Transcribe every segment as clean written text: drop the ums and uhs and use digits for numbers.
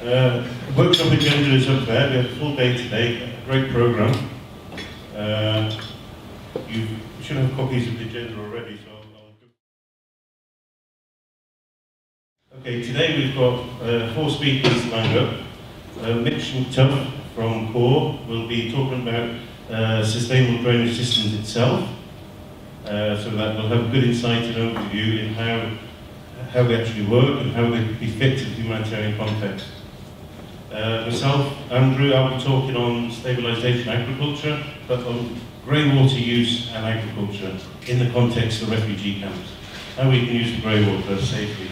Workshop agenda is up there. We have a full day today, a great program. You should have copies of the agenda already, so Okay, today we've got 4 speakers lined up. Mitch Tuff from CORE will be talking about sustainable drainage systems itself, so that we'll have a good insight and overview in how they actually work and how they can be fit to the humanitarian context. Myself, Andrew, I'll be talking on stabilisation agriculture, but on grey water use and agriculture in the context of refugee camps. How we can use the grey water safely,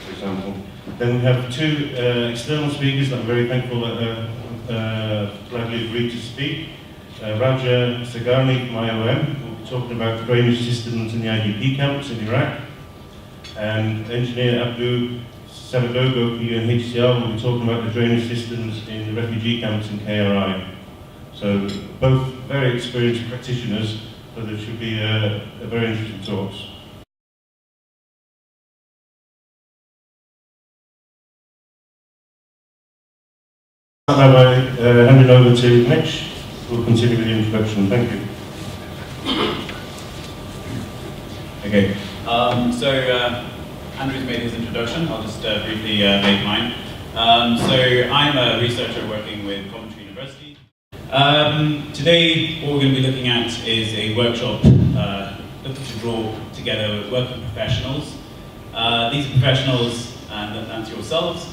for example. Then we have 2 external speakers that I'm very thankful that gladly agreed to speak. Raja Sagarni from IOM will be talking about drainage systems in the IDP camps in Iraq. And Engineer Abdu Savadogo from UNHCR will be talking about the drainage systems in the refugee camps in KRI. So both very experienced practitioners, so there should be a very interesting talks. Now I hand it over to Mitch, who will continue with the introduction. Thank you. Okay, Andrew's made his introduction. I'll just briefly make mine. I'm a researcher working with Coventry University. Today, what we're going to be looking at is a workshop looking to draw together working professionals. These are professionals, and that's yourselves,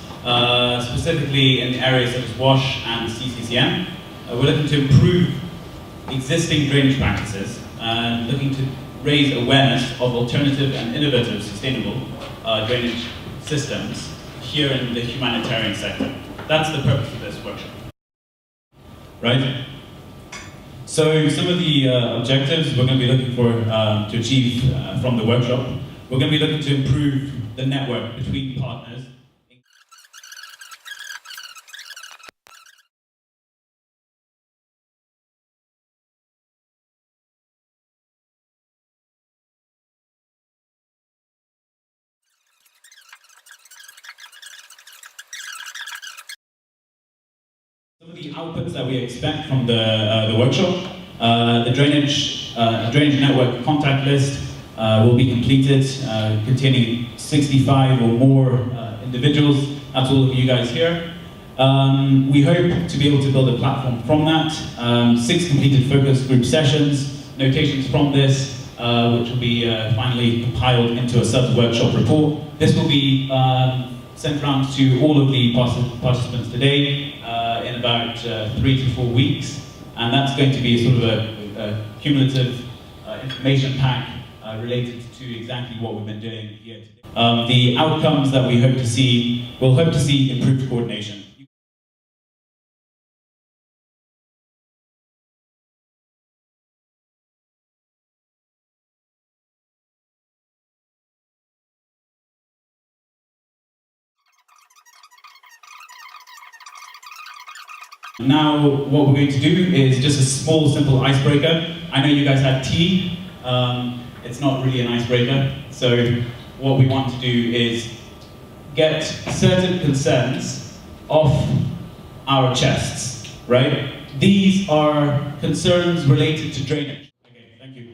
specifically in areas such as WASH and CCCM. We're looking to improve existing drainage practices and looking to raise awareness of alternative and innovative sustainable drainage systems here in the humanitarian sector. That's the purpose of this workshop. Right? So some of the objectives we're going to be looking for to achieve from the workshop. We're going to be looking to improve the network between partners. Some of the outputs that we expect from the workshop, the drainage network contact list will be completed, containing 65 or more individuals. That's all of you guys here. We hope to be able to build a platform from that. 6 completed focus group sessions, notations from this, which will be finally compiled into a sub-workshop report. This will be sent around to all of the participants today in about 3 to 4 weeks, and that's going to be sort of a cumulative information pack related to exactly what we've been doing here today. The outcomes that we hope to see, we'll hope to see improved coordination. Now, what we're going to do is just a small, simple icebreaker. I know you guys had tea. It's not really an icebreaker. So what we want to do is get certain concerns off our chests, right? These are concerns related to drainage. Okay, thank you.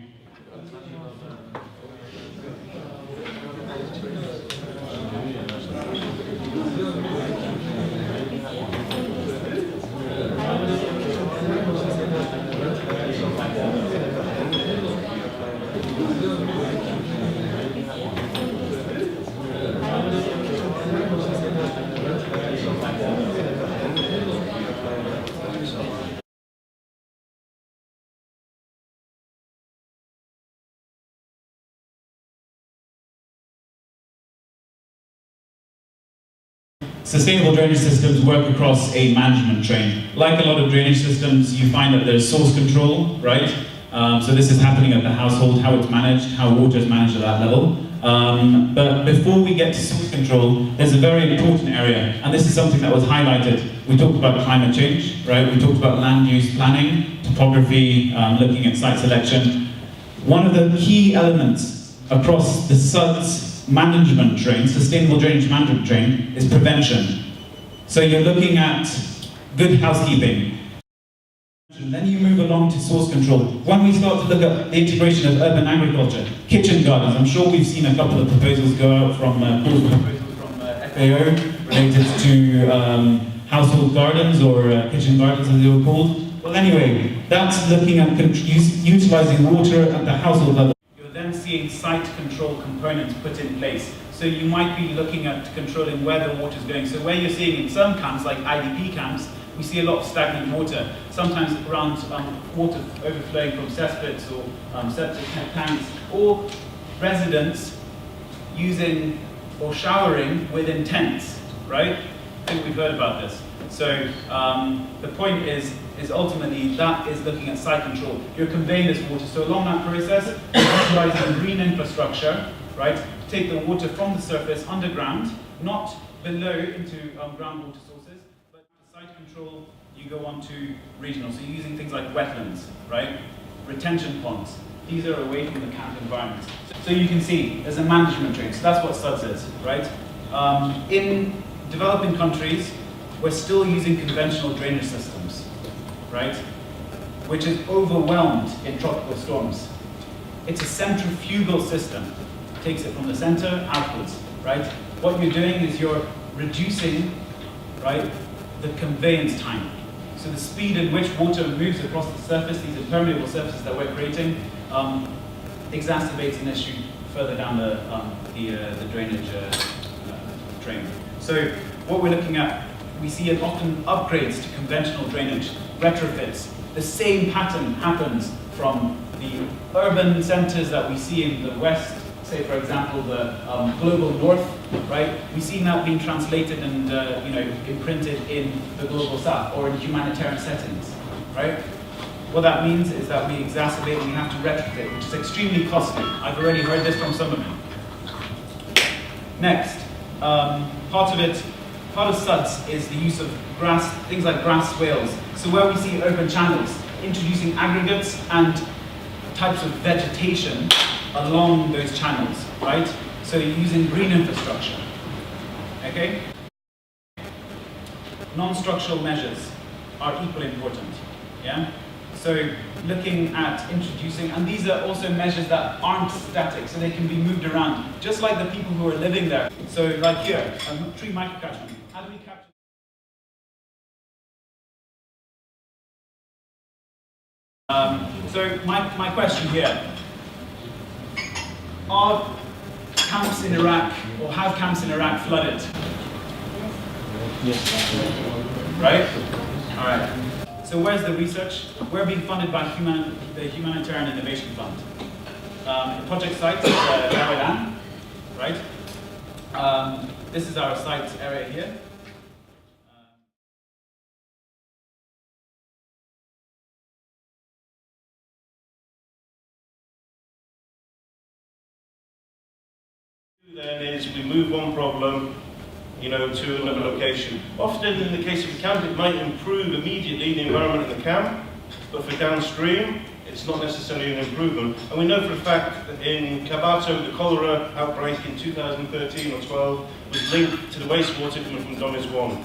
Sustainable drainage systems work across a management chain. Like a lot of drainage systems, you find that there's source control, right? So this is happening at the household, how it's managed, how water is managed at that level. But before we get to source control, there's a very important area, and this is something that was highlighted. We talked about climate change, right? We talked about land use planning, topography, looking at site selection. One of the key elements across the SuDs management train, sustainable drainage management train, is prevention. So you're looking at good housekeeping. And then you move along to source control. When we start to look at the integration of urban agriculture, kitchen gardens, I'm sure we've seen a couple of proposals go out from FAO related to household gardens or kitchen gardens as they were called. Well anyway, that's looking at utilizing water at the household level. You're then seeing site control components put in place. So you might be looking at controlling where the water is going. So where you're seeing in some camps, like IDP camps, we see a lot of stagnant water, sometimes around water overflowing from cesspits or septic tanks, or residents using or showering within tents, right? I think we've heard about this. So the point is ultimately that is looking at site control. You're conveying this water. So along that process, you're utilizing green infrastructure, right? To take the water from the surface underground, not below into groundwater sources, but site control, you go on to regional. So you're using things like wetlands, right? Retention ponds. These are away from the camp environment. So you can see there's a management train. So that's what SuDs is, right? In developing countries, we're still using conventional drainage systems, right? Which is overwhelmed in tropical storms. It's a centrifugal system. It takes it from the center outwards, right? What you're doing is you're reducing, right, the conveyance time. So the speed at which water moves across the surface, these impermeable surfaces that we're creating, exacerbates an issue further down the drainage train. So what we're looking at, we see often upgrades to conventional drainage, retrofits. The same pattern happens from the urban centers that we see in the West, say for example the global North, right? We see that being translated and imprinted in the global South or in humanitarian settings, right? What that means is that we exacerbate and we have to retrofit, which is extremely costly. I've already heard this from some of you. Next, part of SuDs is the use of grass, things like grass swales. So where we see open channels, introducing aggregates and types of vegetation along those channels, right? So you're using green infrastructure, okay? Non-structural measures are equally important, yeah? So looking at introducing, and these are also measures that aren't static, so they can be moved around, just like the people who are living there. So like here, a tree microcatchment. How do we capture? So my question here, are camps in Iraq, or have camps in Iraq flooded? Yes. Right? All right. So where's the research? We're being funded by the Humanitarian Innovation Fund. The project site is Erbil, right? This is our site area here. Then is we move one problem, to another location. Often in the case of a camp, it might improve immediately the environment in the camp, but for downstream, it's not necessarily an improvement. And we know for a fact that in Kabato, the cholera outbreak in 2013 or 12 was linked to the wastewater coming from Domis 1.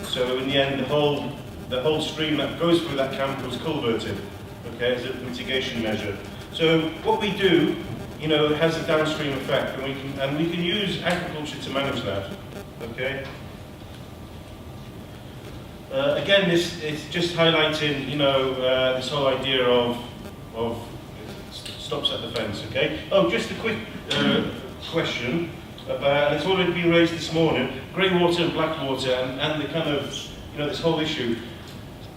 So in the end, the whole stream that goes through that camp was culverted, okay, as a mitigation measure. So what we do, has a downstream effect, and we can use agriculture to manage that. Okay. Again, this is just highlighting, this whole idea of stops at the fence. Okay. Oh, just a quick question about, and it's already been raised this morning, grey water and black water, and the kind of, this whole issue.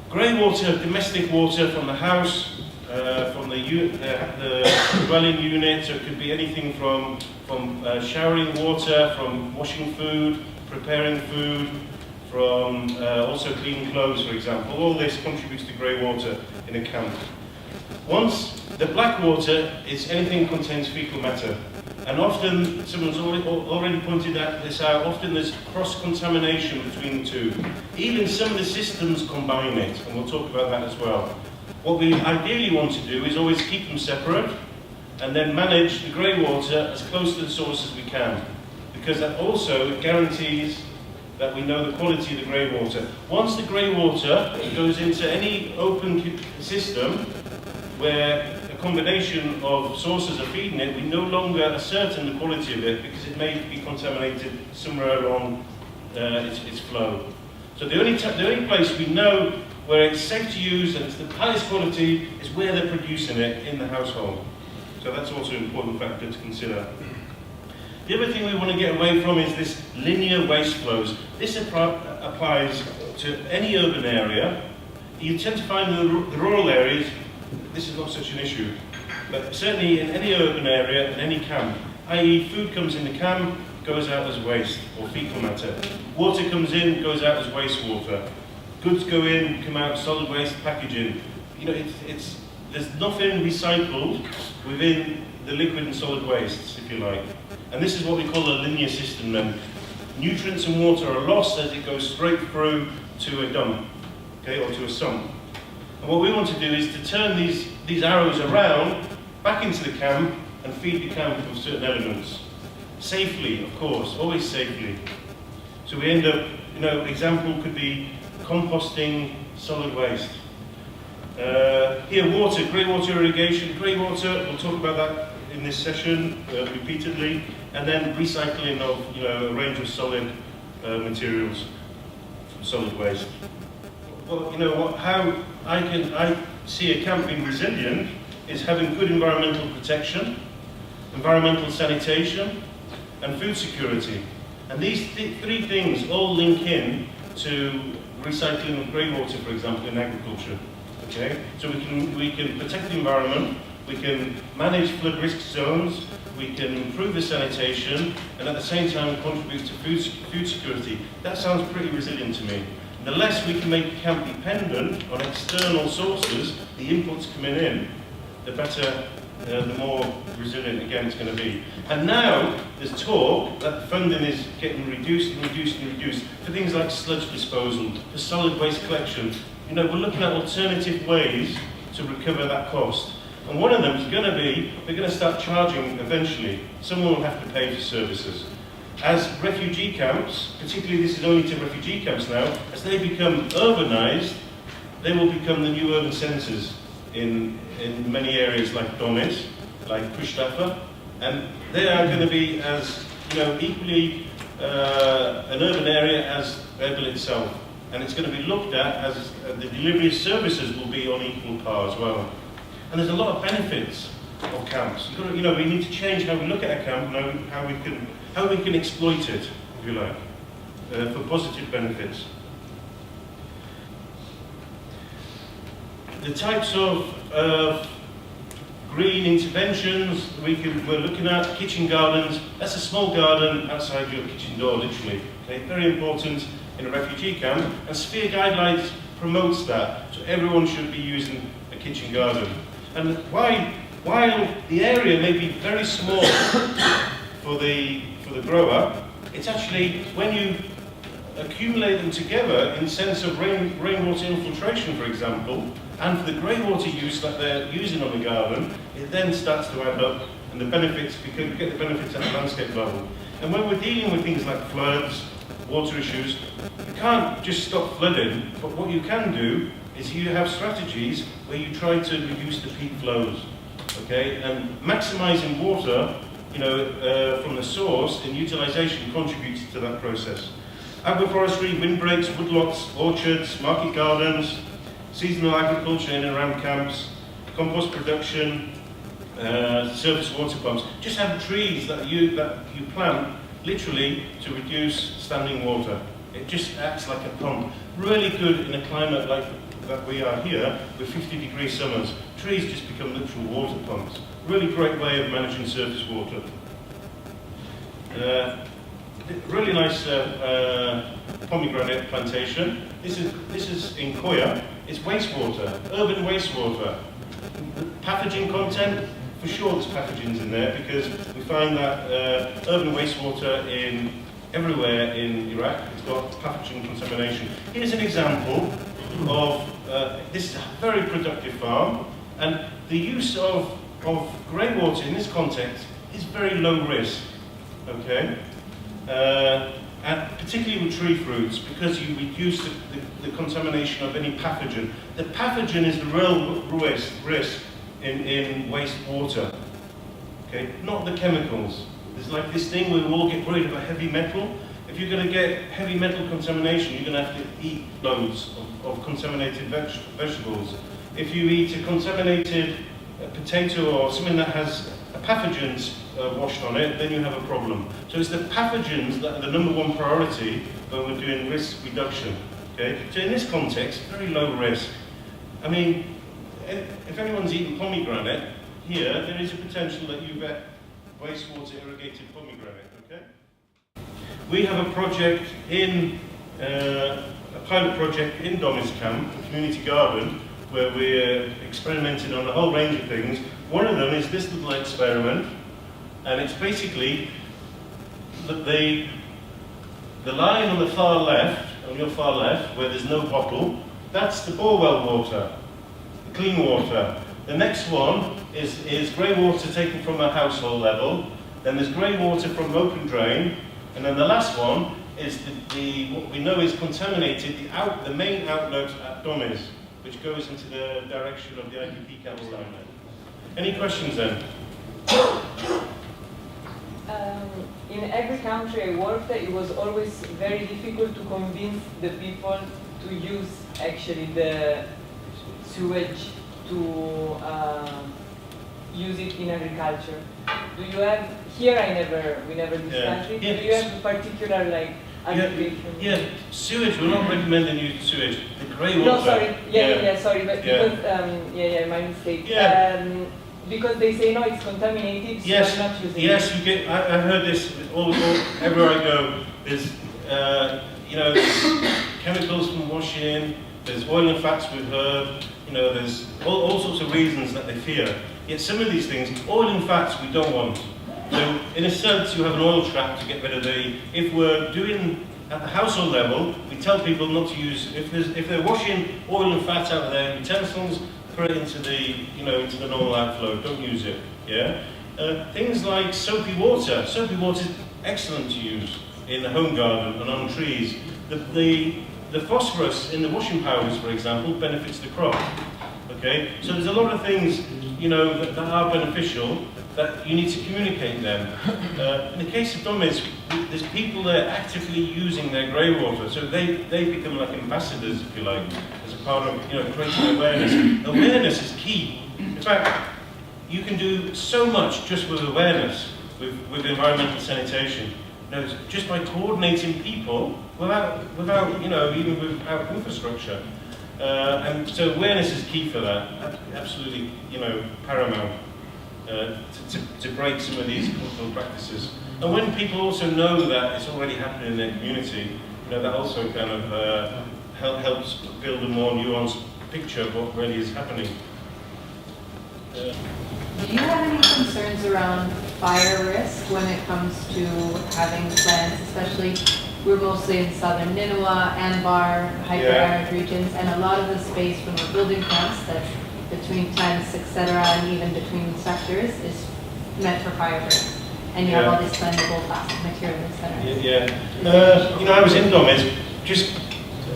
Grey water, domestic water from the house. From the dwelling unit, so it could be anything from showering water, from washing food, preparing food, from also cleaning clothes, for example. All this contributes to grey water in a camp. Once the black water is anything that contains fecal matter, and often someone's already pointed this out. Often there's cross-contamination between the two. Even some of the systems combine it, and we'll talk about that as well. What we ideally want to do is always keep them separate and then manage the grey water as close to the source as we can, because that also guarantees that we know the quality of the grey water. Once the grey water goes into any open system where a combination of sources are feeding it, we no longer are certain the quality of it because it may be contaminated somewhere along its flow. So the only place we know where it's safe to use and it's the highest quality is where they're producing it in the household. So that's also an important factor to consider. The other thing we want to get away from is this linear waste flows. This applies to any urban area. You tend to find in the rural areas, this is not such an issue. But certainly in any urban area, in any camp, i.e. food comes in the camp, goes out as waste or fecal matter. Water comes in, goes out as wastewater. Goods go in, come out solid waste packaging. You know, there's nothing recycled within the liquid and solid wastes, if you like. And this is what we call a linear system then. Nutrients and water are lost as it goes straight through to a dump, okay, or to a sump. And what we want to do is to turn these arrows around, back into the camp, and feed the camp with certain elements. Safely, of course, always safely. So we end up, you know, example could be composting solid waste. Here, water, grey water irrigation. Grey water, we'll talk about that in this session repeatedly, and then recycling of, you know, a range of solid materials, solid waste. Well, you know what? How I see a camp being resilient is having good environmental protection, environmental sanitation, and food security. And these three things all link in to recycling of grey water, for example, in agriculture. Okay, so we can protect the environment, we can manage flood risk zones, we can improve the sanitation, and at the same time contribute to food security. That sounds pretty resilient to me. The less we can make a camp dependent on external sources, the inputs coming in, the better, the more resilient again it's going to be. And now there's talk that the funding is getting reduced and reduced and reduced for things like sludge disposal, for solid waste collection. You know, we're looking at alternative ways to recover that cost. And one of them is going to be, we're going to start charging eventually. Someone will have to pay for services. As refugee camps, particularly this is only to refugee camps now, as they become urbanized, they will become the new urban centers in many areas like Donetsk, like Pushtafa, and they are going to be as, you know, equally an urban area as Erbil itself. And it's going to be looked at as the delivery of services will be on equal par as well. And there's a lot of benefits of camps. You know, we need to change how we look at a camp and how we can exploit it, if you like, for positive benefits. The types of green interventions we're looking at, kitchen gardens. That's a small garden outside your kitchen door, literally. Okay, very important in a refugee camp, and Sphere Guidelines promotes that, so everyone should be using a kitchen garden. And while the area may be very small for the grower, it's actually, when you accumulate them together in the sense of rainwater infiltration, for example, and for the grey water use that they're using on the garden, it then starts to add up, and the benefits, you get the benefits at the landscape level. And when we're dealing with things like floods, water issues, you can't just stop flooding, but what you can do is you have strategies where you try to reduce the peak flows, okay? And maximising water, you know, from the source and utilisation contributes to that process. Agroforestry, windbreaks, woodlots, orchards, market gardens, seasonal agriculture in and around camps, compost production, surface water pumps. Just have trees that you plant literally to reduce standing water. It just acts like a pump. Really good in a climate like that we are here, with 50-degree summers. Trees just become literal water pumps. Really great way of managing surface water. Really nice pomegranate plantation. This is in Koya. It's wastewater, urban wastewater. Pathogen content, for sure there's pathogens in there, because we find that urban wastewater everywhere in Iraq, it's got pathogen contamination. Here's an example of, this is a very productive farm, and the use of grey water in this context is very low risk, okay? and particularly with tree fruits, because you reduce the contamination of any pathogen. The pathogen is the real risk in wastewater, okay? Not the chemicals. There's like this thing where we all get worried about heavy metal. If you're going to get heavy metal contamination, you're going to have to eat loads of contaminated vegetables. If you eat a contaminated potato or something that has pathogens washed on it, then you have a problem. So it's the pathogens that are the number one priority when we're doing risk reduction. Okay? So in this context, very low risk. I mean, if anyone's eaten pomegranate, here there is a potential that you get wastewater irrigated pomegranate. Okay? We have a project in a pilot project in Domis Camp, a community garden, where we're experimenting on a whole range of things. One of them is this little experiment, and it's basically that the line on the far left, on your far left, where there's no bottle, that's the borewell water, the clean water. The next one is grey water taken from a household level, then there's grey water from open drain, and then the last one is what we know is contaminated, the main outlet at Domis, which goes into the direction of the IDP camps down there. Any questions then? In every country I worked, it was always very difficult to convince the people to use actually the sewage to use it in agriculture. Do you have, here we never discussed it, do you have a particular like agriculture? Yeah, sewage, we're not recommending use sewage. The grey water. No, sorry, sorry, but because, my mistake. Because they say no, it's contaminated, so I'm not using it. Yes, you get. I've heard this everywhere I go. There's, chemicals from washing. There's oil and fats we've heard. There's all sorts of reasons that they fear. Yet some of these things, oil and fats, we don't want. So in a sense, you have an oil trap to get rid of if we're doing at the household level, we tell people not to use, if they're washing oil and fat out of their utensils, put it into the normal outflow, don't use it, yeah? Things like soapy water. Soapy water is excellent to use in the home garden and on trees. The phosphorus in the washing powders, for example, benefits the crop, okay? So there's a lot of things, that are beneficial, that you need to communicate them. In the case of Domis, there's people that are actively using their grey water, so they become like ambassadors, if you like, as a part of creating awareness. Awareness is key. In fact, you can do so much just with awareness, with environmental sanitation. Just by coordinating people without even without infrastructure. And so awareness is key for that. Absolutely, paramount. To break some of these cultural practices. And when people also know that it's already happening in their community, that also kind of helps build a more nuanced picture of what really is happening. Do you have any concerns around fire risk when it comes to having plants, especially we're mostly in southern Nineveh, Anbar, hyper-arid regions, and a lot of the space when we're building plants that's between tents, etc., and even between sectors is meant for fire risk. And you have all these flammable plastic materials, etc. I was in Domis just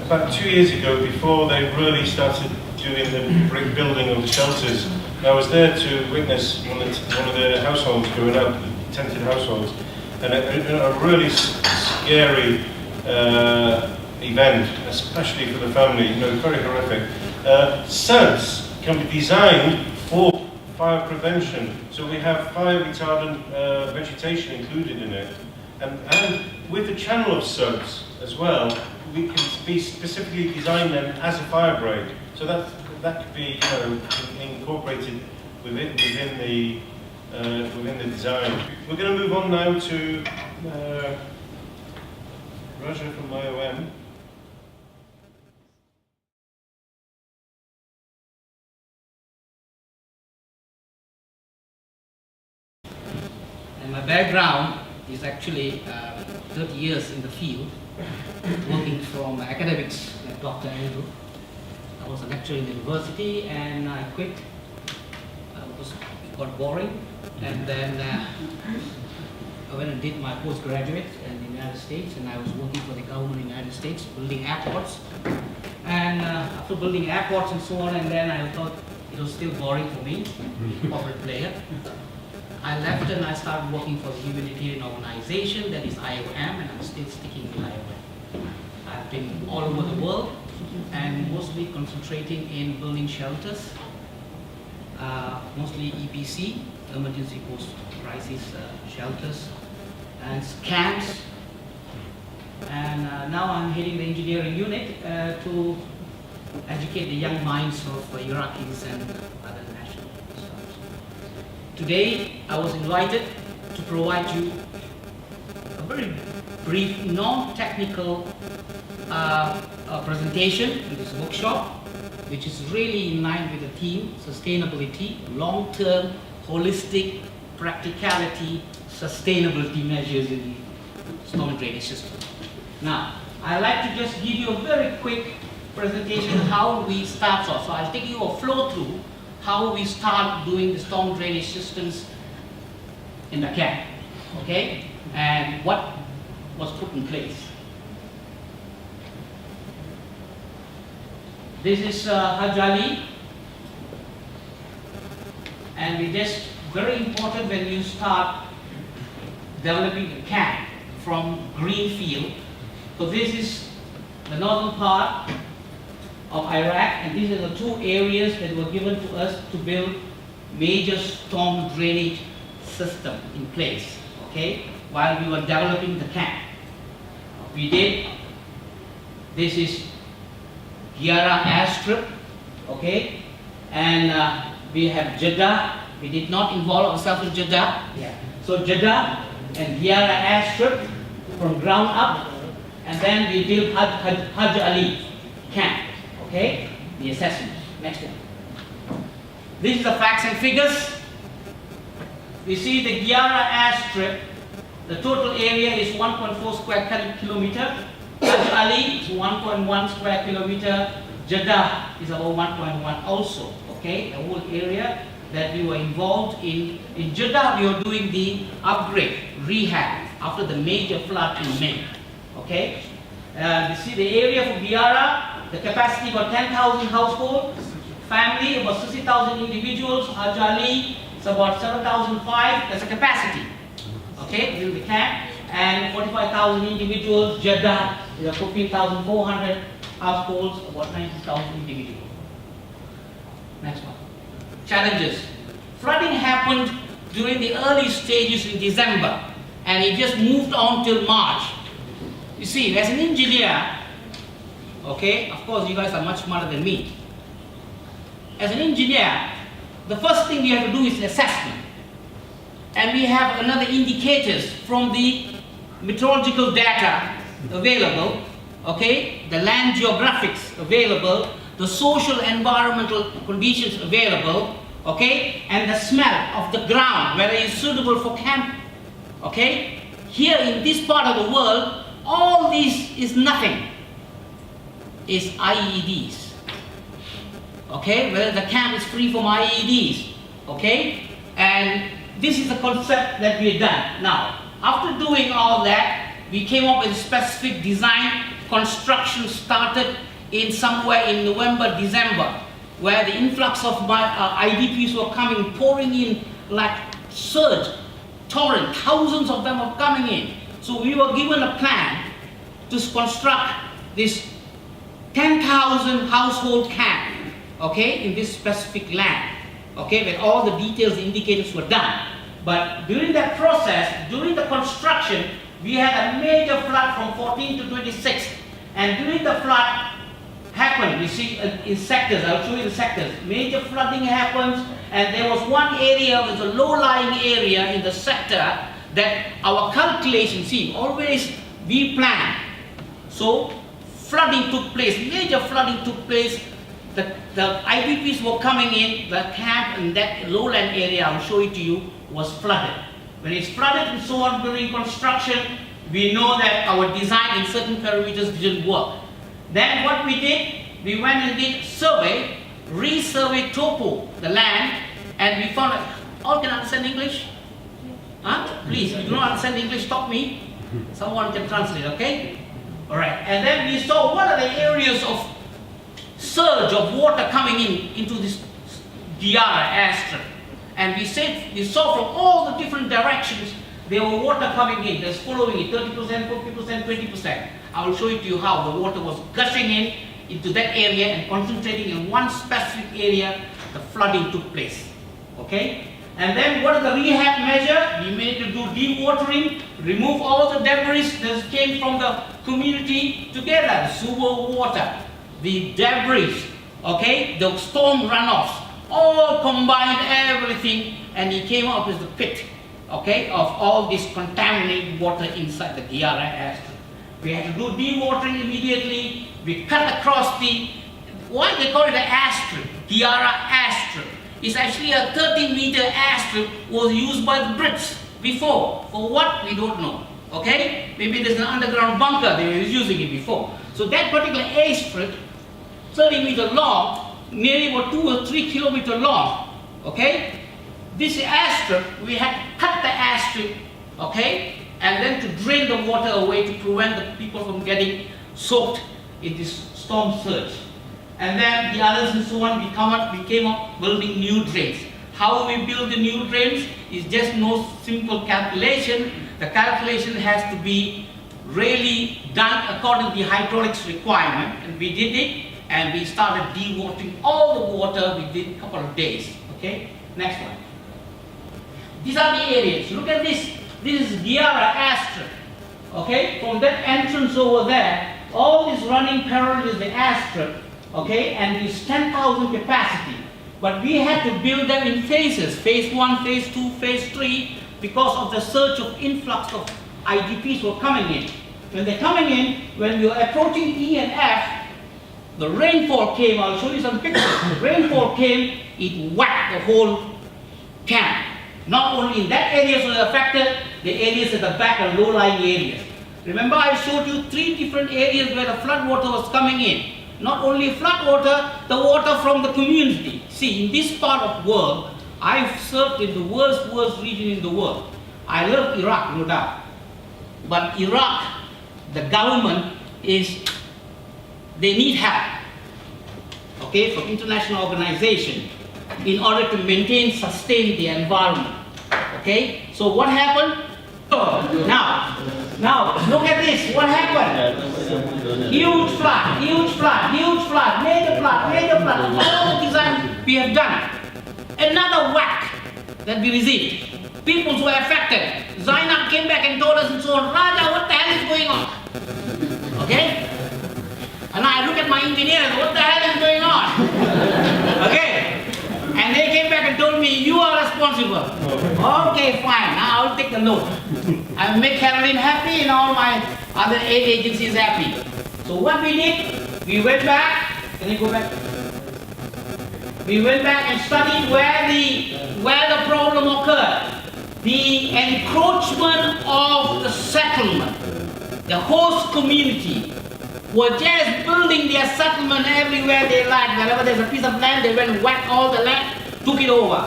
about 2 years ago before they really started doing the brick building of the shelters. And I was there to witness one of the households going up, the tented households, and a really scary event, especially for the family. Very horrific. SuDs can be designed for fire prevention. So we have fire retardant vegetation included in it. And with the channel of SuDs as well, we can be specifically design them as a fire break. So that could be incorporated within the design. We're going to move on now to Raja from IOM. And my background is actually 30 years in the field, working from academics like Dr. Andrew. I was a lecturer in the university and I quit. It got boring, and then I went and did my postgraduate in the United States, and I was working for the government in the United States, building airports. And after building airports and so on, and then I thought it was still boring for me, corporate player. I left and I started working for the Humanitarian organization, that is IOM, and I'm still sticking with IOM. I've been all over the world and mostly concentrating in building shelters, mostly EPC, emergency post-crisis shelters, and camps. And now I'm heading the engineering unit to educate the young minds of Iraqis and other nationals. Today, I was invited to provide you a very brief, non-technical presentation in this workshop, which is really in line with the theme, sustainability, long-term, holistic, practicality, sustainability measures in the storm drainage system. Now, I'd like to just give you a very quick presentation of how we start off. So I'll take you a flow through how we start doing the storm drainage systems in the camp, okay? And what was put in place. This is Haj Ali, and we just, very important when you start developing a camp from greenfield. So this is the northern part of Iraq, and these are the two areas that were given to us to build major storm drainage system in place, okay, while we were developing the camp. We did, this is Giara airstrip, okay, and we have Jeddah. We did not involve ourselves in Jeddah. Yeah. So Jeddah and Giara airstrip from ground up, and then we built Haj Ali camp, okay, the assessment. Next one. This is the facts and figures. We see the Giara airstrip, the total area is 1.4 square kilometer. Haj Ali is 1.1 square kilometer. Jeddah is about 1.1 also, okay, the whole area that we were involved in. In Jeddah, we were doing the upgrade, rehab, after the major flood in May, okay. You see the area for Giara, the capacity about 10,000 households, family about 60,000 individuals. Haj Ali is about 7,500, that's a capacity, okay, in the camp, and 45,000 individuals. Jeddah is 15,400 households, about 90,000 individuals. Next one. Challenges. Flooding happened during the early stages in December, and it just moved on till March. You see, as an engineer, okay, of course you guys are much smarter than me. As an engineer, the first thing we have to do is assessment. And we have another indicators from the meteorological data available, okay, the land geographics available, the social environmental conditions available, okay, and the smell of the ground, whether it's suitable for camp, okay. Here in this part of the world, all this is nothing, is IEDs, okay, whether the camp is free from IEDs, okay, and this is the concept that we have done. Now, after doing all that, we came up with a specific design. Construction started in somewhere in November, December, where the influx of IDPs were coming, pouring in like surge, torrent, thousands of them are coming in. So we were given a plan to construct this 10,000 household camp, okay, in this specific land, okay, where all the details, indicators were done. But during that process, during the construction, we had a major flood from 14 to 26. And during the flood happened, you see in sectors, I'll show you the sectors. Major flooding happens, and there was one area, was a low-lying area in the sector that our calculation, see, always we plan. So flooding took place, major flooding took place. The IDPs were coming in, the camp in that lowland area, I'll show it to you, was flooded. When it's flooded and so on during construction, we know that our design in certain parameters didn't work. Then what we did, we went and did survey, resurveyed topo, the land, and we found out, all can understand English? Huh? Please, if you do not understand English, stop me. Someone can translate, okay? All right. And then we saw what are the areas of surge of water coming into this Giara airstrip. And we saw from all the different directions there were water coming in. There's following it, 30%, 40%, 20%. I will show it to you how the water was gushing into that area and concentrating in one specific area. The flooding took place. Okay? And then what is the rehab measure? We made to do dewatering, remove all the debris that came from the community together, sewer water, the debris, okay, the storm runoffs, all combined everything, and he came up with the pit, okay, of all this contaminated water inside the Giara airstrip. We had to do dewatering immediately. We cut across why they call it an airstrip, Giara airstrip. It's actually a 30-meter airstrip was used by the Brits before. For what? We don't know. Okay? Maybe there's an underground bunker, they were using it before. So that particular airstrip, 30 meter long, nearly about 2 or 3 kilometer long. Okay? This airstrip, we had to cut the airstrip, okay? And then to drain the water away to prevent the people from getting soaked in this storm surge. And then the others and so on, we came up building new drains. How we build the new drains is just no simple calculation. The calculation has to be really done according to the hydraulics requirement. And we did it, and we started dewatering all the water within a couple of days. Okay, next one. These are the areas. Look at this. This is Giara airstrip. Okay, from that entrance over there, all this running parallel is the airstrip. Okay, and it's 10,000 capacity. But we had to build them in phases, phase 1, phase 2, phase 3, because of the surge of influx of IDPs were coming in. When they're coming in, when we were approaching E and F, the rainfall came. I'll show you some pictures. The rainfall came, it whacked the whole camp. Not only in that areas were affected, the areas at the back are low-lying areas. Remember I showed you 3 different areas where the flood water was coming in. Not only flood water, the water from the community. See, in this part of the world, I've served in the worst region in the world. I love Iraq, no doubt. But Iraq, the government they need help, okay, from international organization in order to sustain the environment. Okay, so what happened? Now, look at this, what happened? Huge flood, major flood, all the design we have done. Another whack that we received. People who were affected. Zainab came back and told us and so on, Raja, what the hell is going on? Okay? And I look at my engineers, what the hell is going on? Okay? And they came back and told me, you are responsible. Okay, fine, now I'll take the load. I'll make Caroline happy and all my other 8 agencies happy. So what we did, we went back, can you go back? We went back and studied where the problem occurred. The encroachment of the settlement, the host community, were just building their settlement everywhere they liked. Wherever there's a piece of land, they went and whacked all the land, took it over.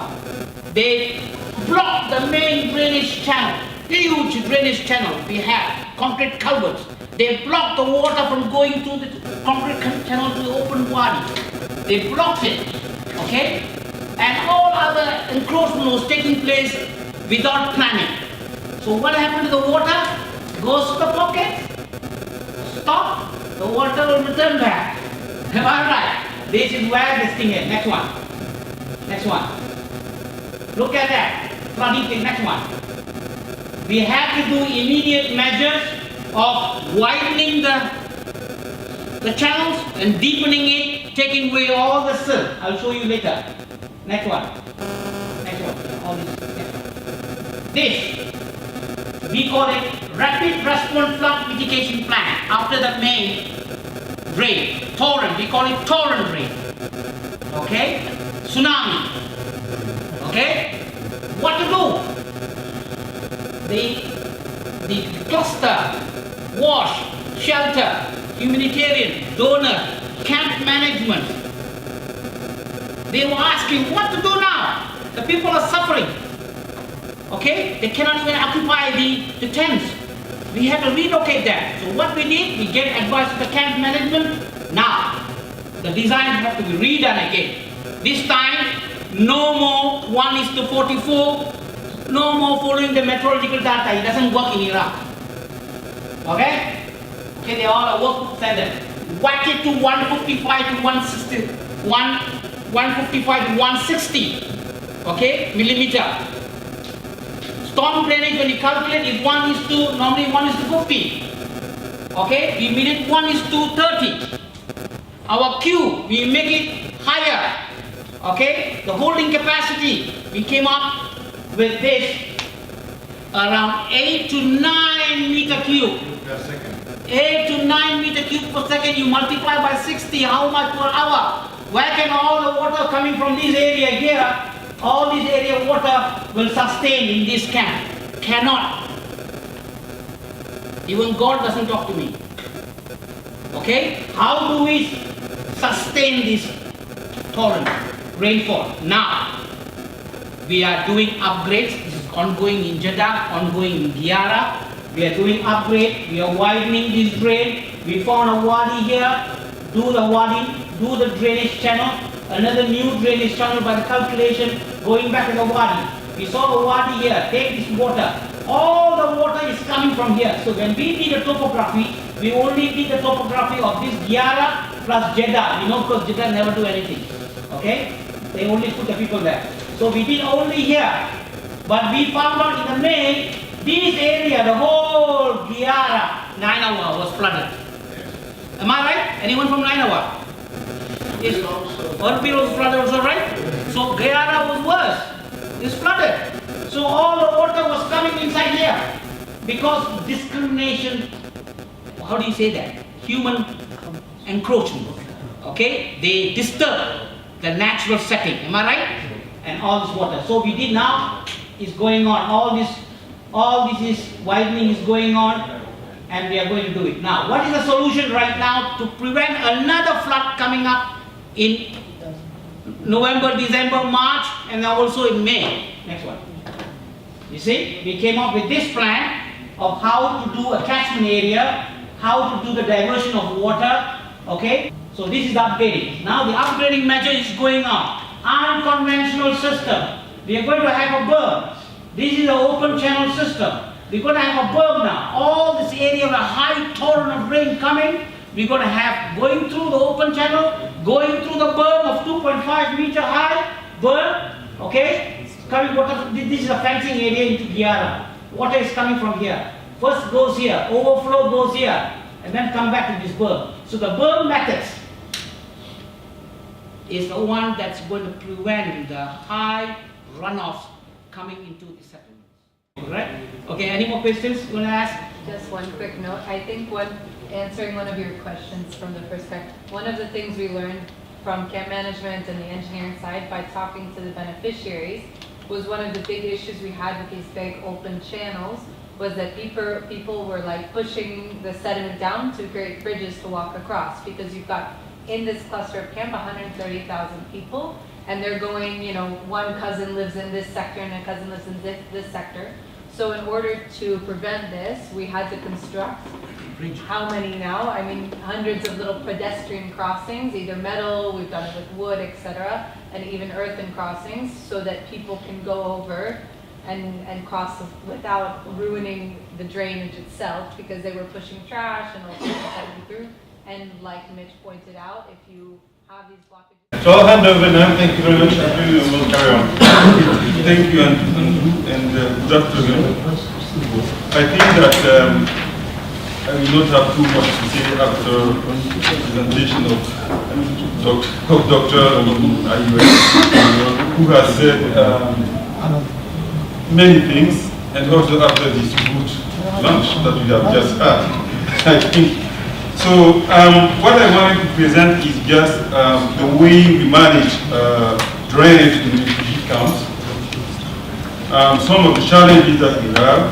They blocked the main drainage channel, huge drainage channel we have, concrete culverts. They blocked the water from going through the concrete channel to the open wadi. They blocked it, okay? And all other encroachment was taking place without planning. So what happened to the water? Goes to the pocket, stop, the water will return back. Am I right? This is where this thing is. Next one. Next one. Look at that. Flooding thing. Next one. We have to do immediate measures of widening the channels and deepening it, taking away all the silt. I'll show you later. Next one. Next one. All this. Next one. This, we call it Rapid Response Flood Mitigation Plan. After the main drain, torrent, we call it torrent drain. Okay? Tsunami. Okay? What to do? The cluster, WASH, shelter, humanitarian, donor, camp management. They were asking what to do now. The people are suffering. Okay? They cannot even occupy the tents. We had to relocate them. So what we did, we gave advice to the camp management. Now, the design has to be redone again. This time, no more 1:44, no more following the meteorological data. It doesn't work in Iraq. Okay? Okay, they all are work standard. Whack it to 155 to 160, 155 to 160, okay, millimeter. Storm drainage, when you calculate, is normally 1:50. Okay, we made it 1:30. Our Q, we make it higher. Okay, the holding capacity, we came up with this around 8 to 9 meter cube. 8 to 9 meter cube per second, you multiply by 60, how much per hour? Where can all the water coming from this area here, all this area water will sustain in this camp? Cannot. Even God doesn't talk to me. Okay? How do we sustain this torrent, rainfall? Now, we are doing upgrades. This is ongoing in Jeddah, ongoing in Giyara. We are doing upgrade, we are widening this drain. We found a wadi here, do the wadi, do the drainage channel, another new drainage channel by the calculation, going back to the wadi. We saw the wadi here, take this water. All the water is coming from here. So when we did the topography, we only did the topography of this Giyara plus Jeddah. You know, because Jeddah never do anything. Okay? They only put the people there. So we did only here. But we found out in the main, this area, the whole Giyara, Nainawa was flooded. Am I right? Anyone from Nainawa? Yes. Erbil was flooded also, right? So Giyara was worse. It's flooded. So all the water was coming inside here. Because discrimination, how do you say that? Human encroachment. Okay? They disturb the natural setting. Am I right? And all this water. So we did now, is going on. All this is widening is going on, and we are going to do it. Now, what is the solution right now to prevent another flood coming up in November, December, March, and also in May? Next one. You see, we came up with this plan of how to do a catchment area, how to do the diversion of water, okay? So this is the upgrading. Now the upgrading measure is going on. Unconventional system. We are going to have a berm. This is an open channel system. We're going to have a berm now. All this area of a high torrent of rain coming, we're going to have going through the open channel, going through the berm of 2.5 meter high berm, okay? Coming water, this is a fencing area into Giyara. Water is coming from here. First goes here, overflow goes here, and then come back to this berm. So the berm methods is the one that's going to prevent the high runoffs coming into the settlements. Right? Okay, any more questions you want to ask? Just one quick note. I think answering one of your questions from the perspective, one of the things we learned from camp management and the engineering side by talking to the beneficiaries was one of the big issues we had with these big open channels was that people were like pushing the sediment down to create bridges to walk across, because you've got in this cluster of camp 130,000 people, and they're going, you know, one cousin lives in this sector and a cousin lives in this sector. So in order to prevent this, we had to construct how many now? I mean, hundreds of little pedestrian crossings, either metal, we've done it with wood, etc., and even earthen crossings, so that people can go over and cross without ruining the drainage itself, because they were pushing trash and all sorts of stuff through. And like Mitch pointed out, if you have these blockages. So I'll hand over now. Thank you very much, Andrew, and we'll carry on. Thank you, and good afternoon. I think that I will not have too much to say after the presentation of Dr. Ayuel, who has said many things, and also after this good lunch that we have just had. I think. So what I wanted to present is just the way we manage drainage in refugee camps, some of the challenges that we have,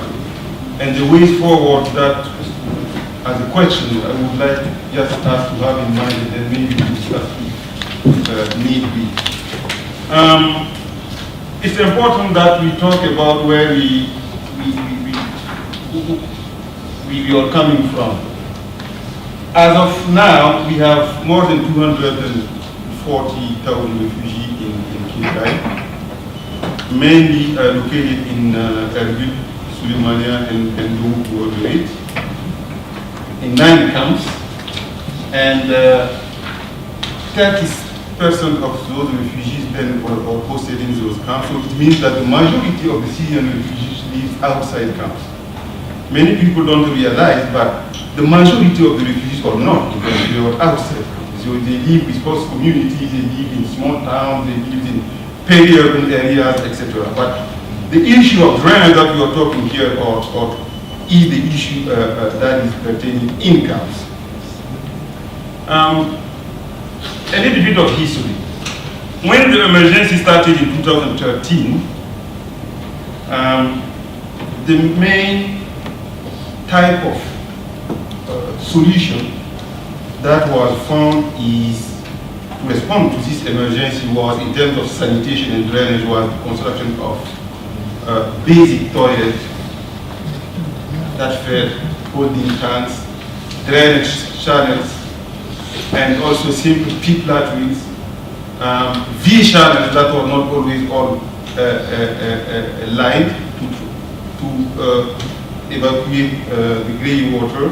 and the ways forward that, as a question, I would like just us to have in mind, and then maybe discuss if need be. it's important that we talk about where we are coming from. As of now, we have more than 240,000 refugees in Kilkai, mainly located in Erbil, Sulemania, and Douk, in 9 camps, and 30% of those refugees then are posted in those camps. So it means that the majority of the Syrian refugees live outside camps. Many people don't realize, but the majority of the refugees are not, because they are outside. So they live with host communities, they live in small towns, they live in peri-urban areas, etc. But the issue of drainage that we are talking here is the issue that is pertaining in camps. A little bit of history. When the emergency started in 2013, the main type of solution that was found is to respond to this emergency was, in terms of sanitation and drainage, was the construction of basic toilets that fed holding tanks, drainage channels, and also simple pit latrines, V channels that were not always all lined to evacuate the grey water.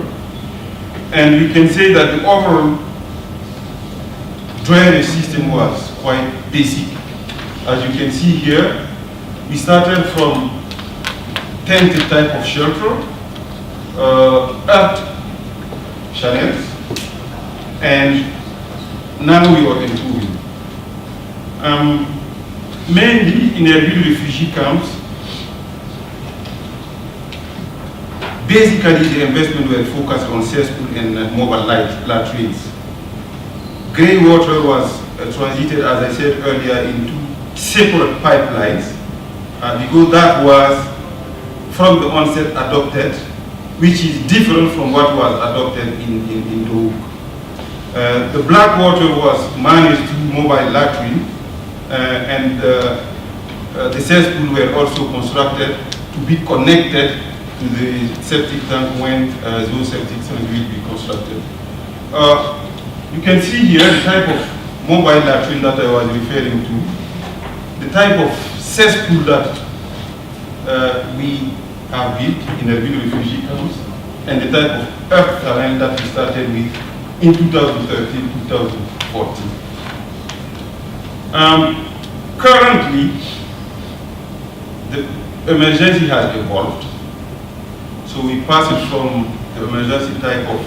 And we can say that the overall drainage system was quite basic. As you can see here, we started from tented type of shelter, earth channels, and now we are improving. Mainly in Erbil refugee camps, basically the investment were focused on cesspool and mobile latrines. Grey water was transited, as I said earlier, into separate pipelines, because that was from the onset adopted, which is different from what was adopted in Douk. The black water was managed through mobile latrine, and the cesspool were also constructed to be connected to the septic tank when those septic tanks will be constructed. You can see here the type of mobile latrine that I was referring to, the type of cesspool that we have built in Erbil refugee camps, and the type of earth terrain that we started with in 2013-2014. Currently, the emergency has evolved. So we passed from the emergency type of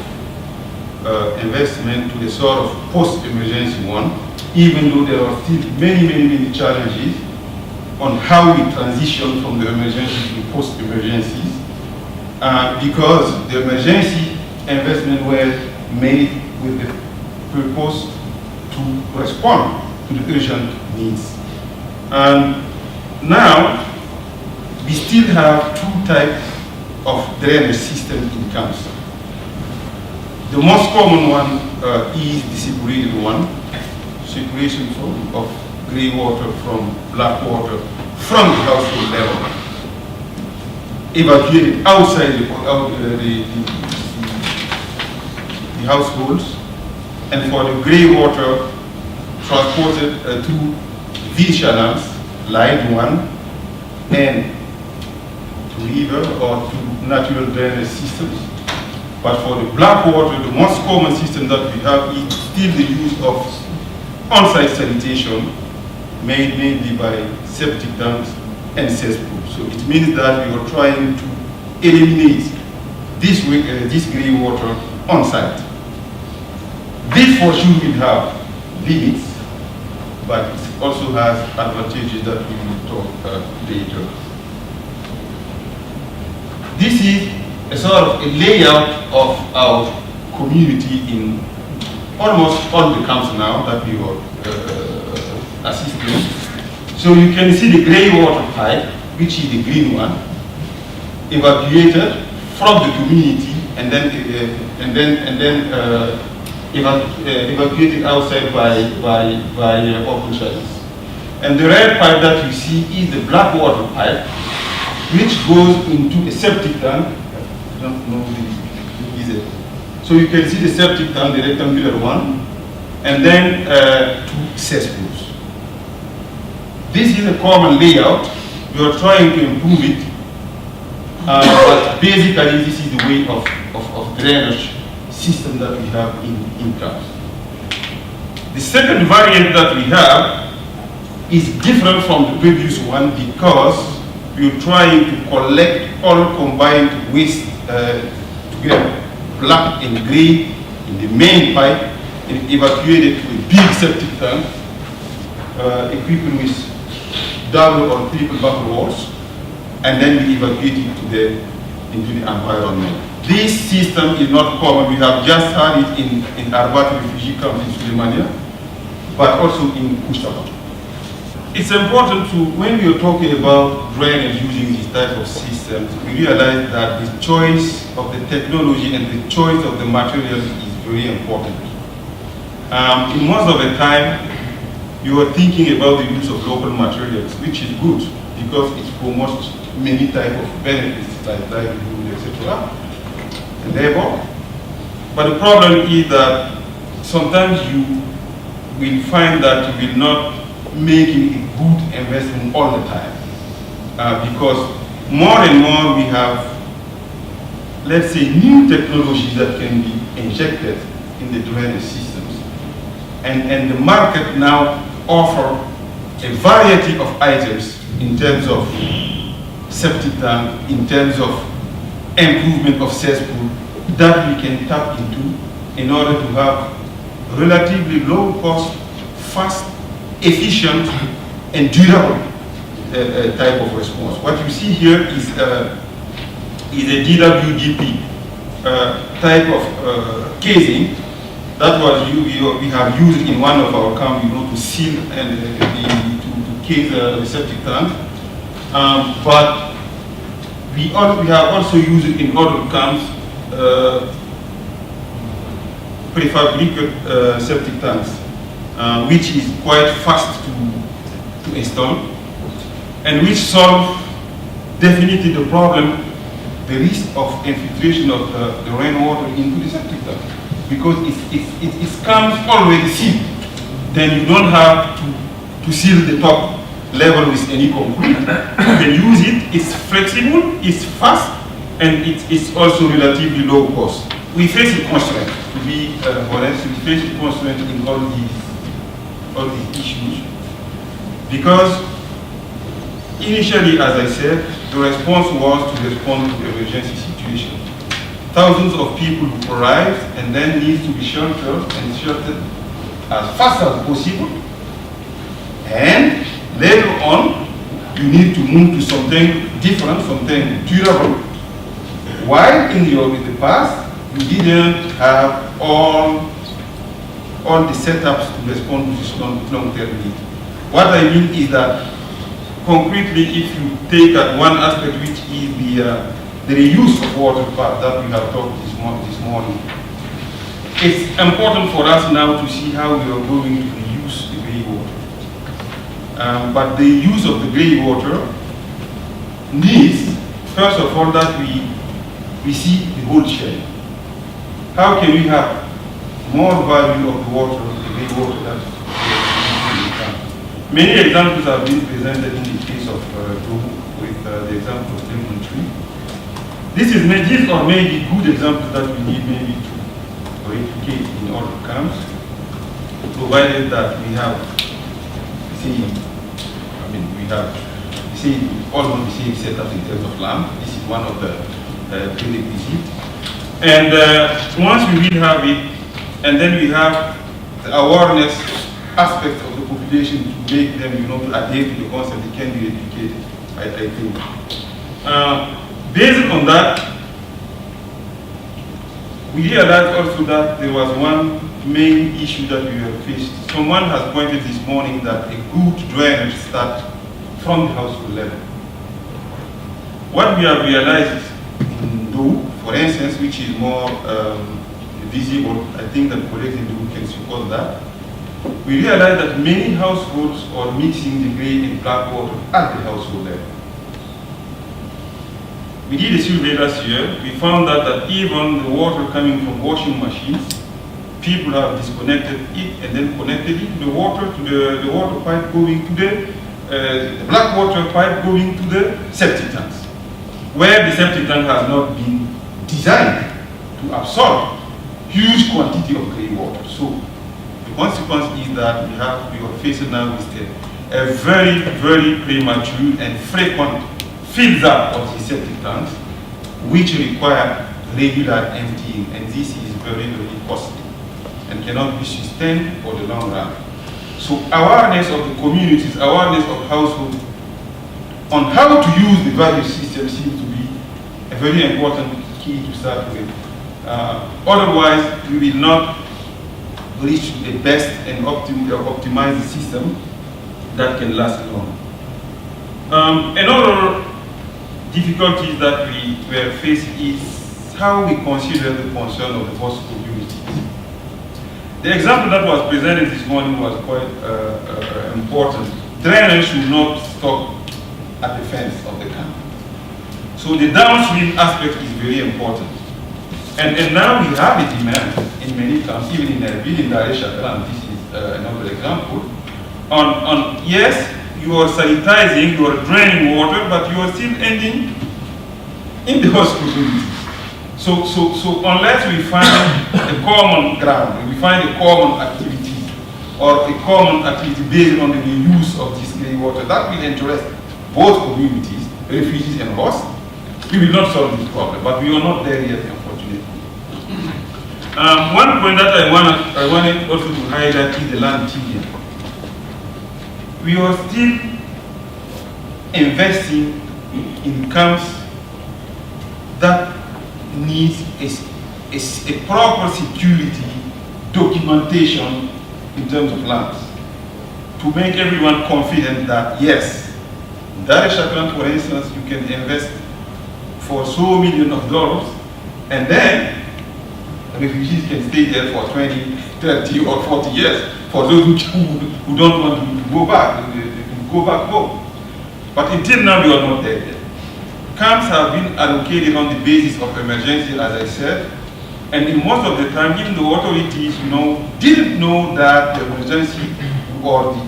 investment to the sort of post-emergency one, even though there are still many challenges on how we transition from the emergency to post-emergencies, because the emergency investment were made with the purpose to respond to the urgent needs. And now, we still have 2 types of drainage system in camps. The most common one is the separated one, separation of grey water from black water from the household level, evacuated outside the households, and for the grey water transported through V channels, line 1, and to river or to natural drainage systems. But for the black water, the most common system that we have is still the use of on-site sanitation, made mainly by septic tanks and cesspools. So it means that we are trying to eliminate this grey water on-site. This for sure will have limits, but it also has advantages that we will talk later. This is a sort of a layout of our community in almost all the camps now that we are assisting. So you can see the grey water pipe, which is the green one, evacuated from the community and then evacuated outside by open channels. And the red pipe that you see is the black water pipe, which goes into a septic tank. I don't know is it. So you can see the septic tank, the rectangular one, and then 2 cesspools. This is a common layout. We are trying to improve it, but basically this is the way of drainage system that we have in camps. The second variant that we have is different from the previous one because we are trying to collect all combined waste together, black and gray in the main pipe, and evacuate it to a big septic tank equipped with double or triple buffer walls, and then we evacuate it into the environment. This system is not common. We have just had it in Arbat refugee camp in Sulemania, but also in Kushtaba. It's important to, when we are talking about drainage using these types of systems, we realize that the choice of the technology and the choice of the materials is very important. In most of the time, you are thinking about the use of local materials, which is good because it promotes many types of benefits like livelihood, etc., and labor. But the problem is that sometimes you will find that you will not making a good investment all the time because more and more we have, let's say, new technologies that can be injected in the drainage systems, and the market now offer a variety of items in terms of septic tank, in terms of improvement of cesspool that we can tap into in order to have relatively low cost, fast, efficient, and durable type of response. What you see here is a DWDP type of casing that was we have used in one of our camps, to seal and to case the septic tank. But we have also used it in other camps, prefabricated septic tanks, which is quite fast to install, and which solve definitely the problem, the risk of infiltration of the rainwater into the septic tank, because it comes already sealed. Then you don't have to seal the top level with any concrete. You can use it. It's flexible, it's fast, and it's also relatively low cost. We face a constraint, to be honest. We face a constraint in all these issues, because initially, as I said, the response was to respond to the emergency situation. Thousands of people arrived and then need to be sheltered as fast as possible. And later on, you need to move to something different, something durable. While in the past, you didn't have all the setups to respond to this long-term need. What I mean is that concretely, if you take at one aspect, which is the reuse of water part that we have talked this morning, it's important for us now to see how we are going to reuse the grey water. But the use of the grey water needs, first of all, that we see the whole chain. How can we have more value of the water, the grey water that we can? Many examples have been presented in the case of Togo with the example of lemon tree. These are maybe good examples that we need maybe to replicate in all the camps, provided that we have almost the same setup in terms of land. This is one of the prerequisites. And once we will have it, and then we have the awareness aspect of the population to make them, to adhere to the concept, it can be replicated, I think. Based on that, we realized also that there was one main issue that we were faced. Someone has pointed this morning that a good drainage starts from the household level. What we have realized in Do, for instance, which is more visible, I think that collective Do can support that, we realized that many households are mixing the gray and black water at the household level. We did a survey last year. We found that even the water coming from washing machines, people have disconnected it and then connected it to the water, to the water pipe going to the black water pipe going to the septic tanks, where the septic tank has not been designed to absorb huge quantity of gray water. So the consequence is that we are facing now with a very, very premature and frequent fills up of the septic tanks, which require regular emptying, and this is very, very costly and cannot be sustained for the long run. So awareness of the communities, awareness of households on how to use the value system seems to be a very important key to start with. Otherwise, we will not reach the best and optimize the system that can last long. Another difficulties that we were faced is how we consider the concern of the host communities. The example that was presented this morning was quite important. Drainage should not stop at the fence of the camp. So the downstream aspect is very important. And now we have a demand in many camps, even in Erbil, in Dar es Salaam, this is another example, on yes, you are sanitizing, you are draining water, but you are still ending in the host community. So unless we find a common ground, we find a common activity, or a common activity based on the use of this grey water, that will interest both communities, refugees and hosts, we will not solve this problem, but we are not there yet, unfortunately. One point that I wanted also to highlight is the land tenure. We are still investing in camps that needs a proper security documentation in terms of lands to make everyone confident that yes, in Dar es Salaam, for instance, you can invest for so millions of dollars and then refugees can stay there for 20, 30 or 40 years for those who don't want to go back, they can go back home. But until now, we are not there yet. Camps have been allocated on the basis of emergency, as I said, and in most of the time, even the authorities, didn't know that the emergency or the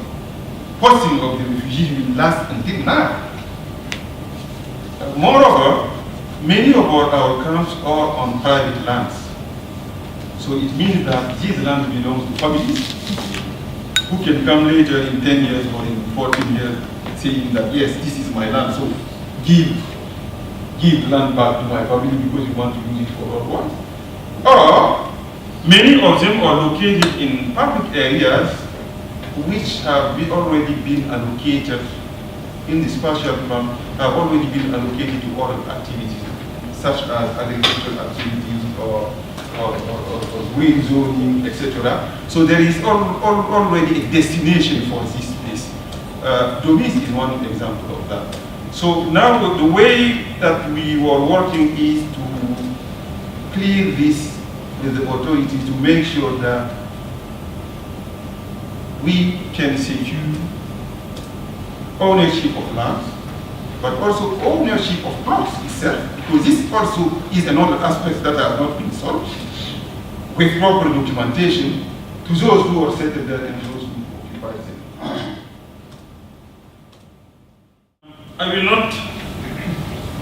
posting of the refugees will last until now. Moreover, many of our camps are on private lands. So it means that these lands belong to families who can come later in 10 years or in 14 years saying that, yes, this is my land, so give land back to my family because you want to use it for what? Or many of them are located in public areas which have already been allocated in the spatial plan, have already been allocated to other activities, such as agricultural activities or green zoning, etc. So there is already a destination for this place. Domis is one example of that. So now the way that we were working is to clear this with the authorities to make sure that we can secure ownership of land, but also ownership of plots itself, because this also is another aspect that has not been solved with proper documentation to those who are settled there and those who occupy them. I will not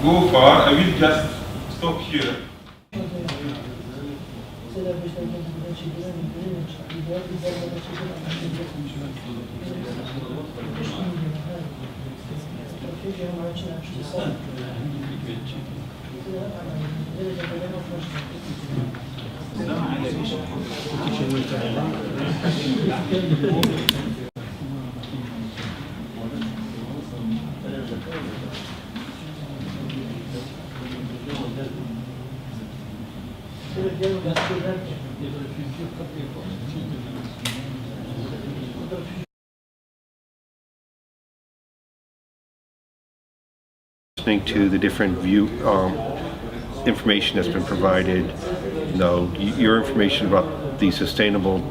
go far, I will just stop here. Listening to the different information that's been provided, your information about the sustainable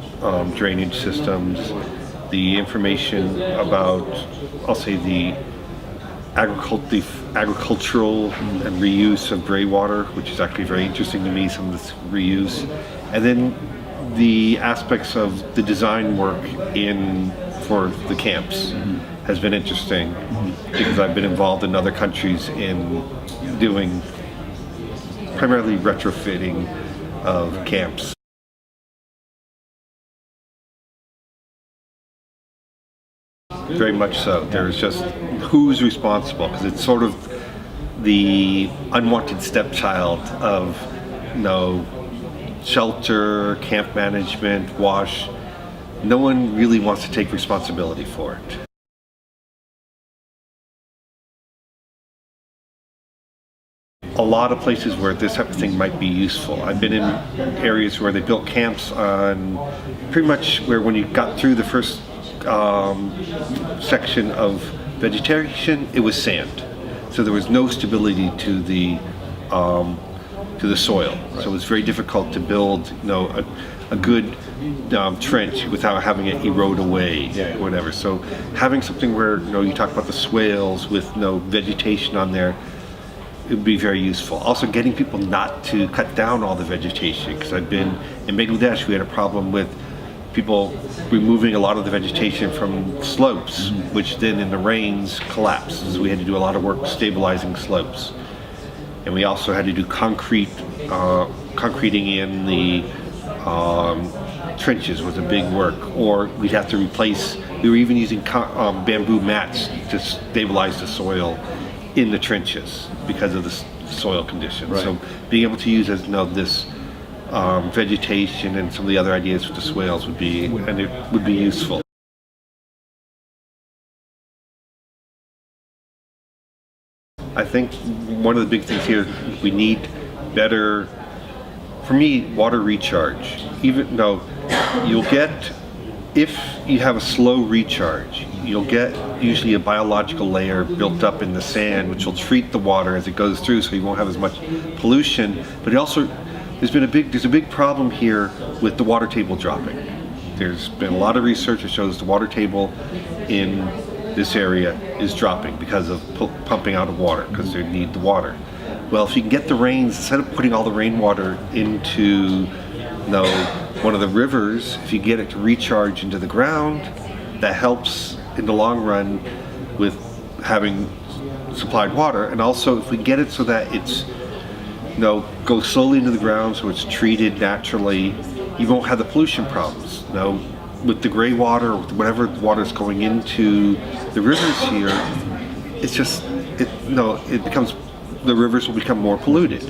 drainage systems, the information about, I'll say, the agricultural and reuse of gray water, which is actually very interesting to me, some of this reuse. And then the aspects of the design work for the camps has been interesting because I've been involved in other countries in doing primarily retrofitting of camps. Very much so. There's just who's responsible, because it's sort of the unwanted stepchild of, shelter, camp management, WASH. No one really wants to take responsibility for it. A lot of places where this type of thing might be useful. I've been in areas where they built camps on pretty much where when you got through the first section of vegetation, it was sand. So there was no stability to the soil. Right. So it was very difficult to build, a good trench without having it erode away, or whatever. So having something where, you talk about the swales with no vegetation on there, it would be very useful. Also getting people not to cut down all the vegetation, because I've been in Bangladesh, we had a problem with people removing a lot of the vegetation from slopes, which then in the rains collapsed. So we had to do a lot of work stabilizing slopes. And we also had to do concreting in the trenches was a big work. Or we'd have to replace, we were even using bamboo mats to stabilize the soil in the trenches because of the soil conditions. Right. So being able to use this vegetation and some of the other ideas with the swales would be useful. I think one of the big things here, we need better, for me, water recharge. Even though if you have a slow recharge, you'll get usually a biological layer built up in the sand, which will treat the water as it goes through, so you won't have as much pollution. But it also, there's a big problem here with the water table dropping. There's been a lot of research that shows the water table in this area is dropping because of pumping out of water, because they need the water. Well, if you can get the rains, instead of putting all the rainwater into one of the rivers, if you get it to recharge into the ground, that helps in the long run with having supplied water. And also if we get it so that it's goes slowly into the ground, so it's treated naturally, you won't have the pollution problems. With the gray water or whatever water is going into the rivers here, the rivers will become more polluted.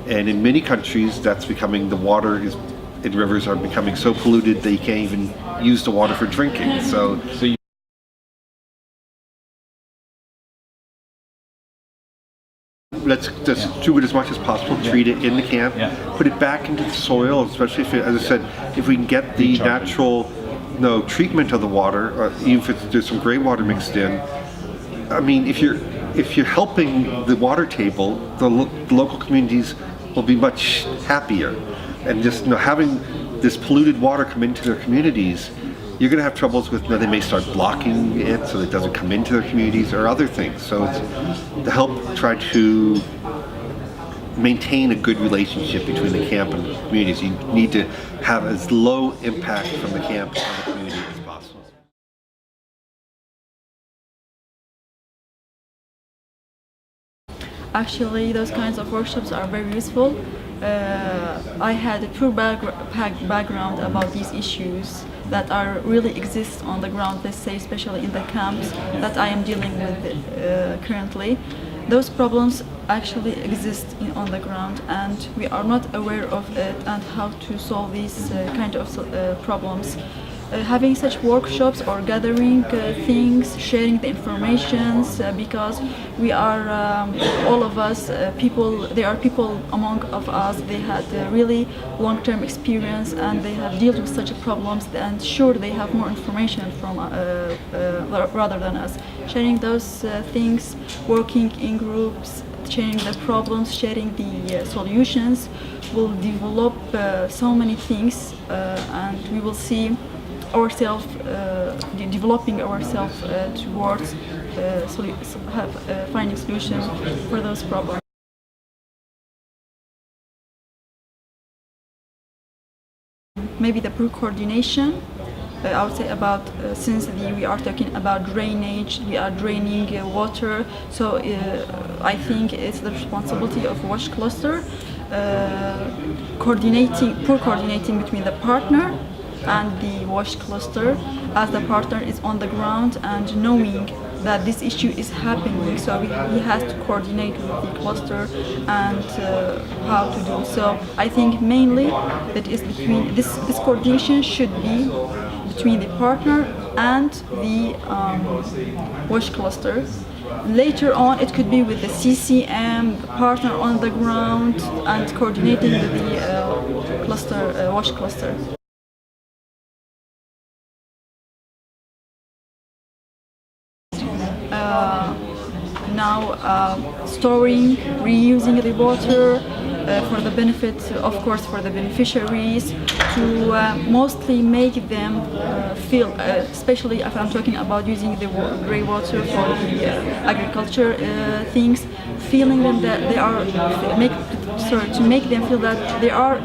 And in many countries, that's becoming, the water in rivers are becoming so polluted that you can't even use the water for drinking. Let's do it as much as possible, treat it in the camp, put it back into the soil, especially if, as I said, if we can get the natural treatment of the water, even if there's some gray water mixed in. I mean, if you're helping the water table, the local communities will be much happier. And just having this polluted water come into their communities, you're going to have troubles with, they may start blocking it so that it doesn't come into their communities or other things. So it's to help try to maintain a good relationship between the camp and the communities. You need to have as low impact from the camp on the community as possible. Actually, those kinds of workshops are very useful. I had a poor background about these issues that are really exist on the ground, let's say especially in the camps that I am dealing with currently. Those problems actually exist on the ground, and we are not aware of it and how to solve these kind of problems. Having such workshops or gathering things, sharing the informations, because we are all of us people. There are people among of us. They had really long-term experience and they have dealt with such problems. And sure, they have more information from rather than us. Sharing those things, working in groups, sharing the problems, sharing the solutions, will develop so many things, and we will see ourselves, developing ourselves towards finding solutions for those problems. Maybe the poor coordination. I would say about since we are talking about drainage, we are draining water. So I think it's the responsibility of WASH cluster poor coordinating between the partner and the WASH cluster, as the partner is on the ground and knowing that this issue is happening, so he has to coordinate with the cluster and how to do so. I think mainly that is between this coordination should be between the partner and the WASH cluster. Later on, it could be with the CCM, the partner on the ground, and coordinating with the WASH cluster. Storing, reusing the water for the benefit, of course, for the beneficiaries, to mostly make them feel, especially if I'm talking about using the grey water for the agriculture things, feeling them that they are, to make them feel that they are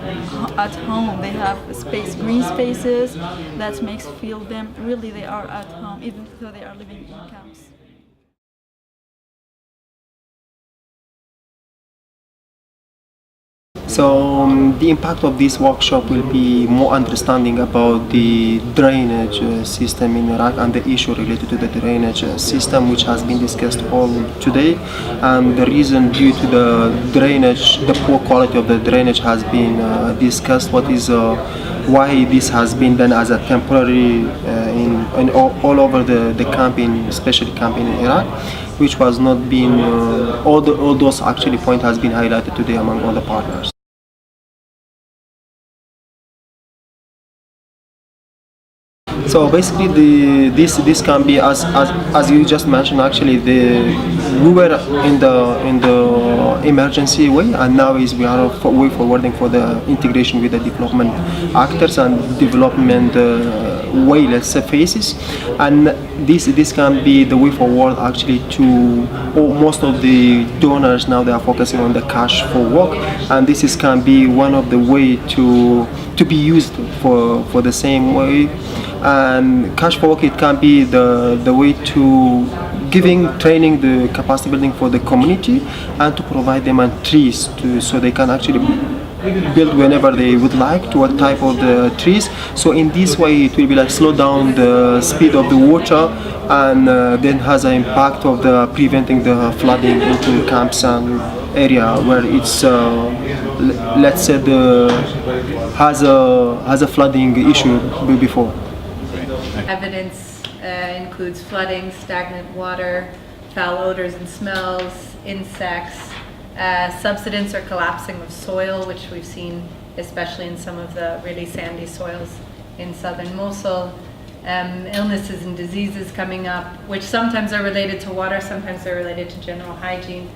at home, they have space, green spaces, that makes feel them really they are at home, even though they are living in camps. So the impact of this workshop will be more understanding about the drainage system in Iraq and the issue related to the drainage system, which has been discussed all today. And the reason due to the drainage, the poor quality of the drainage has been discussed. What is why this has been done as a temporary in all over the campaign, especially campaign in Iraq, which was not been all those actually point has been highlighted today among all the partners. So basically, this can be as you just mentioned. Actually, we were in the emergency way, and now we are way forwarding for the integration with the development actors and development way, let's say, phases. And this can be the way forward actually to most of the donors now. They are focusing on the cash for work, and this can be one of the way to be used for the same way. And cash for work, it can be the way to training the capacity building for the community, and to provide them trees so they can actually build whenever they would like to what type of the trees. So in this way it will be like slow down the speed of the water, and then has an impact of the preventing the flooding into camps and area where it's let's say has a flooding issue before. Evidence includes flooding, stagnant water, foul odors and smells, insects, subsidence or collapsing of soil, which we've seen especially in some of the really sandy soils in southern Mosul, illnesses and diseases coming up, which sometimes are related to water, sometimes they're related to general hygiene.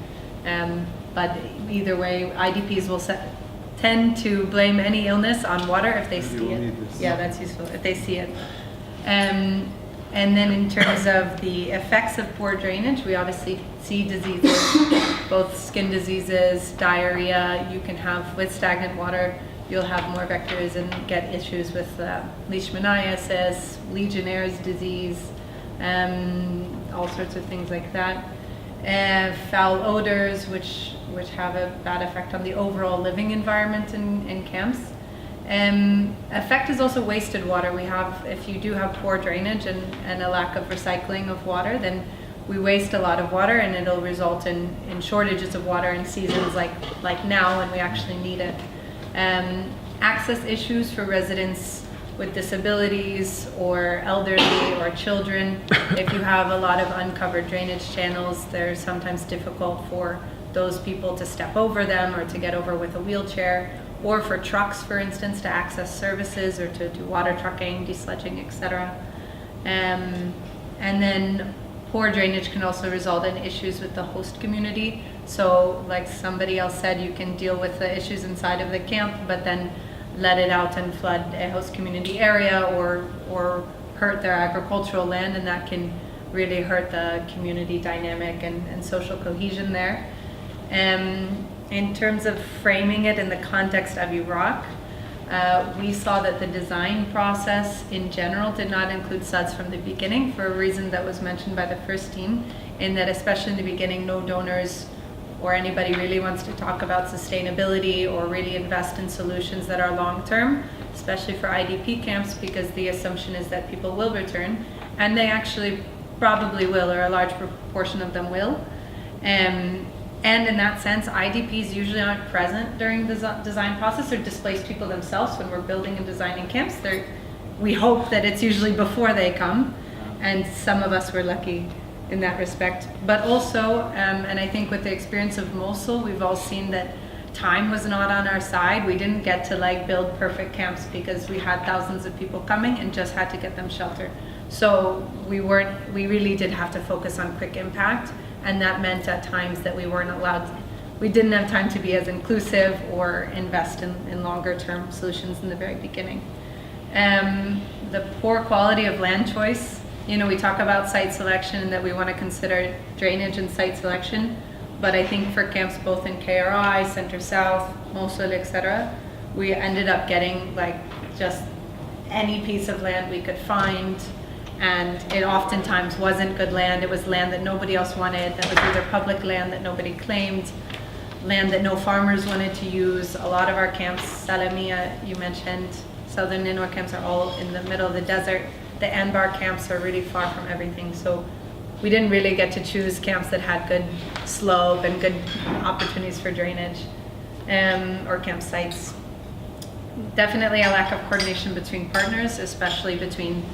But either way, IDPs will tend to blame any illness on water if they see it. Yeah, that's useful, if they see it. And then in terms of the effects of poor drainage, we obviously see diseases, both skin diseases, diarrhea. You can have, with stagnant water, you'll have more vectors and get issues with leishmaniasis, Legionnaire's disease, all sorts of things like that. Foul odors, which have a bad effect on the overall living environment in camps. Effect is also wasted water. We have, if you do have poor drainage and a lack of recycling of water, then we waste a lot of water, and it'll result in shortages of water in seasons like now when we actually need it. Access issues for residents with disabilities or elderly or children. If you have a lot of uncovered drainage channels, they're sometimes difficult for those people to step over them or to get over with a wheelchair, or for trucks, for instance, to access services or to do water trucking, desludging, etc. And then poor drainage can also result in issues with the host community. So like somebody else said, you can deal with the issues inside of the camp, but then let it out and flood a host community area or hurt their agricultural land, and that can really hurt the community dynamic and social cohesion there. In terms of framing it in the context of Iraq, we saw that the design process in general did not include SuDs from the beginning for a reason that was mentioned by the first team, in that especially in the beginning, no donors or anybody really wants to talk about sustainability or really invest in solutions that are long-term, especially for IDP camps, because the assumption is that people will return, and they actually probably will, or a large proportion of them will. And in that sense, IDPs usually aren't present during the design process, or displaced people themselves when we're building and designing camps. We hope that it's usually before they come, and some of us were lucky in that respect. But also, and I think with the experience of Mosul, we've all seen that time was not on our side. We didn't get to build perfect camps because we had thousands of people coming and just had to get them shelter. So we really did have to focus on quick impact, and that meant at times that we didn't have time to be as inclusive or invest in longer term solutions in the very beginning. The poor quality of land choice, we talk about site selection and that we want to consider drainage and site selection, but I think for camps both in KRI, Center South, Mosul, etc., we ended up getting just any piece of land we could find, and it oftentimes wasn't good land. It was land that nobody else wanted, that was either public land that nobody claimed, land that no farmers wanted to use. A lot of our camps, Salamia, you mentioned, southern Nineveh camps are all in the middle of the desert. The Anbar camps are really far from everything, so we didn't really get to choose camps that had good slope and good opportunities for drainage, or campsites. Definitely a lack of coordination between partners, especially between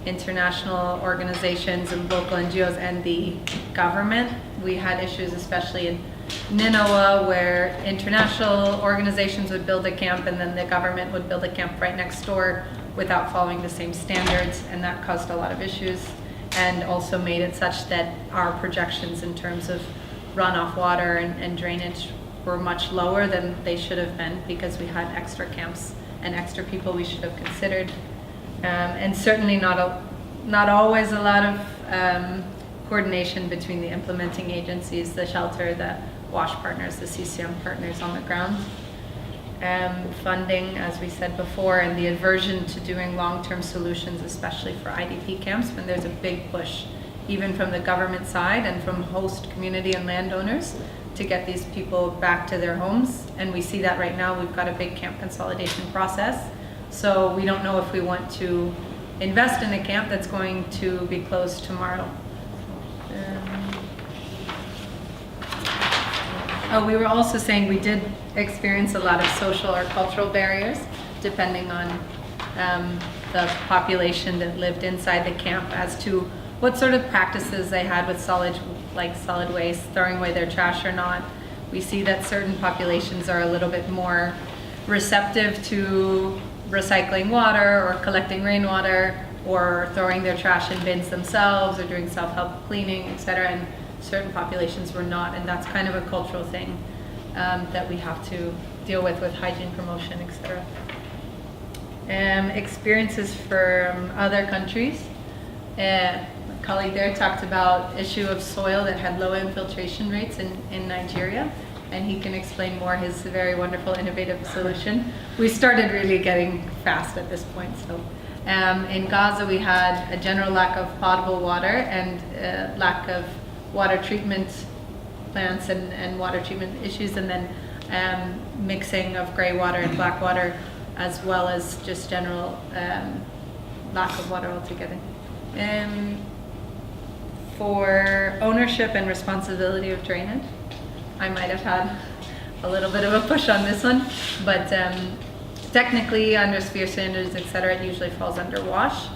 international organizations and local NGOs and the government. We had issues especially in Nineveh where international organizations would build a camp and then the government would build a camp right next door without following the same standards, and that caused a lot of issues and also made it such that our projections in terms of runoff water and drainage were much lower than they should have been because we had extra camps and extra people we should have considered. And certainly not always a lot of coordination between the implementing agencies, the shelter, the WASH partners, the CCM partners on the ground. Funding, as we said before, and the aversion to doing long-term solutions, especially for IDP camps, when there's a big push, even from the government side and from host community and landowners, to get these people back to their homes. And we see that right now. We've got a big camp consolidation process. So we don't know if we want to invest in a camp that's going to be closed tomorrow. We were also saying we did experience a lot of social or cultural barriers depending on the population that lived inside the camp as to what sort of practices they had with solid waste, throwing away their trash or not. We see that certain populations are a little bit more receptive to recycling water or collecting rainwater or throwing their trash in bins themselves or doing self-help cleaning, etc. And certain populations were not, and that's kind of a cultural thing that we have to deal with hygiene promotion, etc. Experiences from other countries. My colleague there talked about issue of soil that had low infiltration rates in Nigeria, and he can explain more his very wonderful, innovative solution. We started really getting fast at this point. So in Gaza, we had a general lack of potable water and lack of water treatment plants and water treatment issues, and then mixing of gray water and black water, as well as just general lack of water altogether. For ownership and responsibility of drainage, I might have had a little bit of a push on this one, but technically under sphere standards, etc., it usually falls under WASH.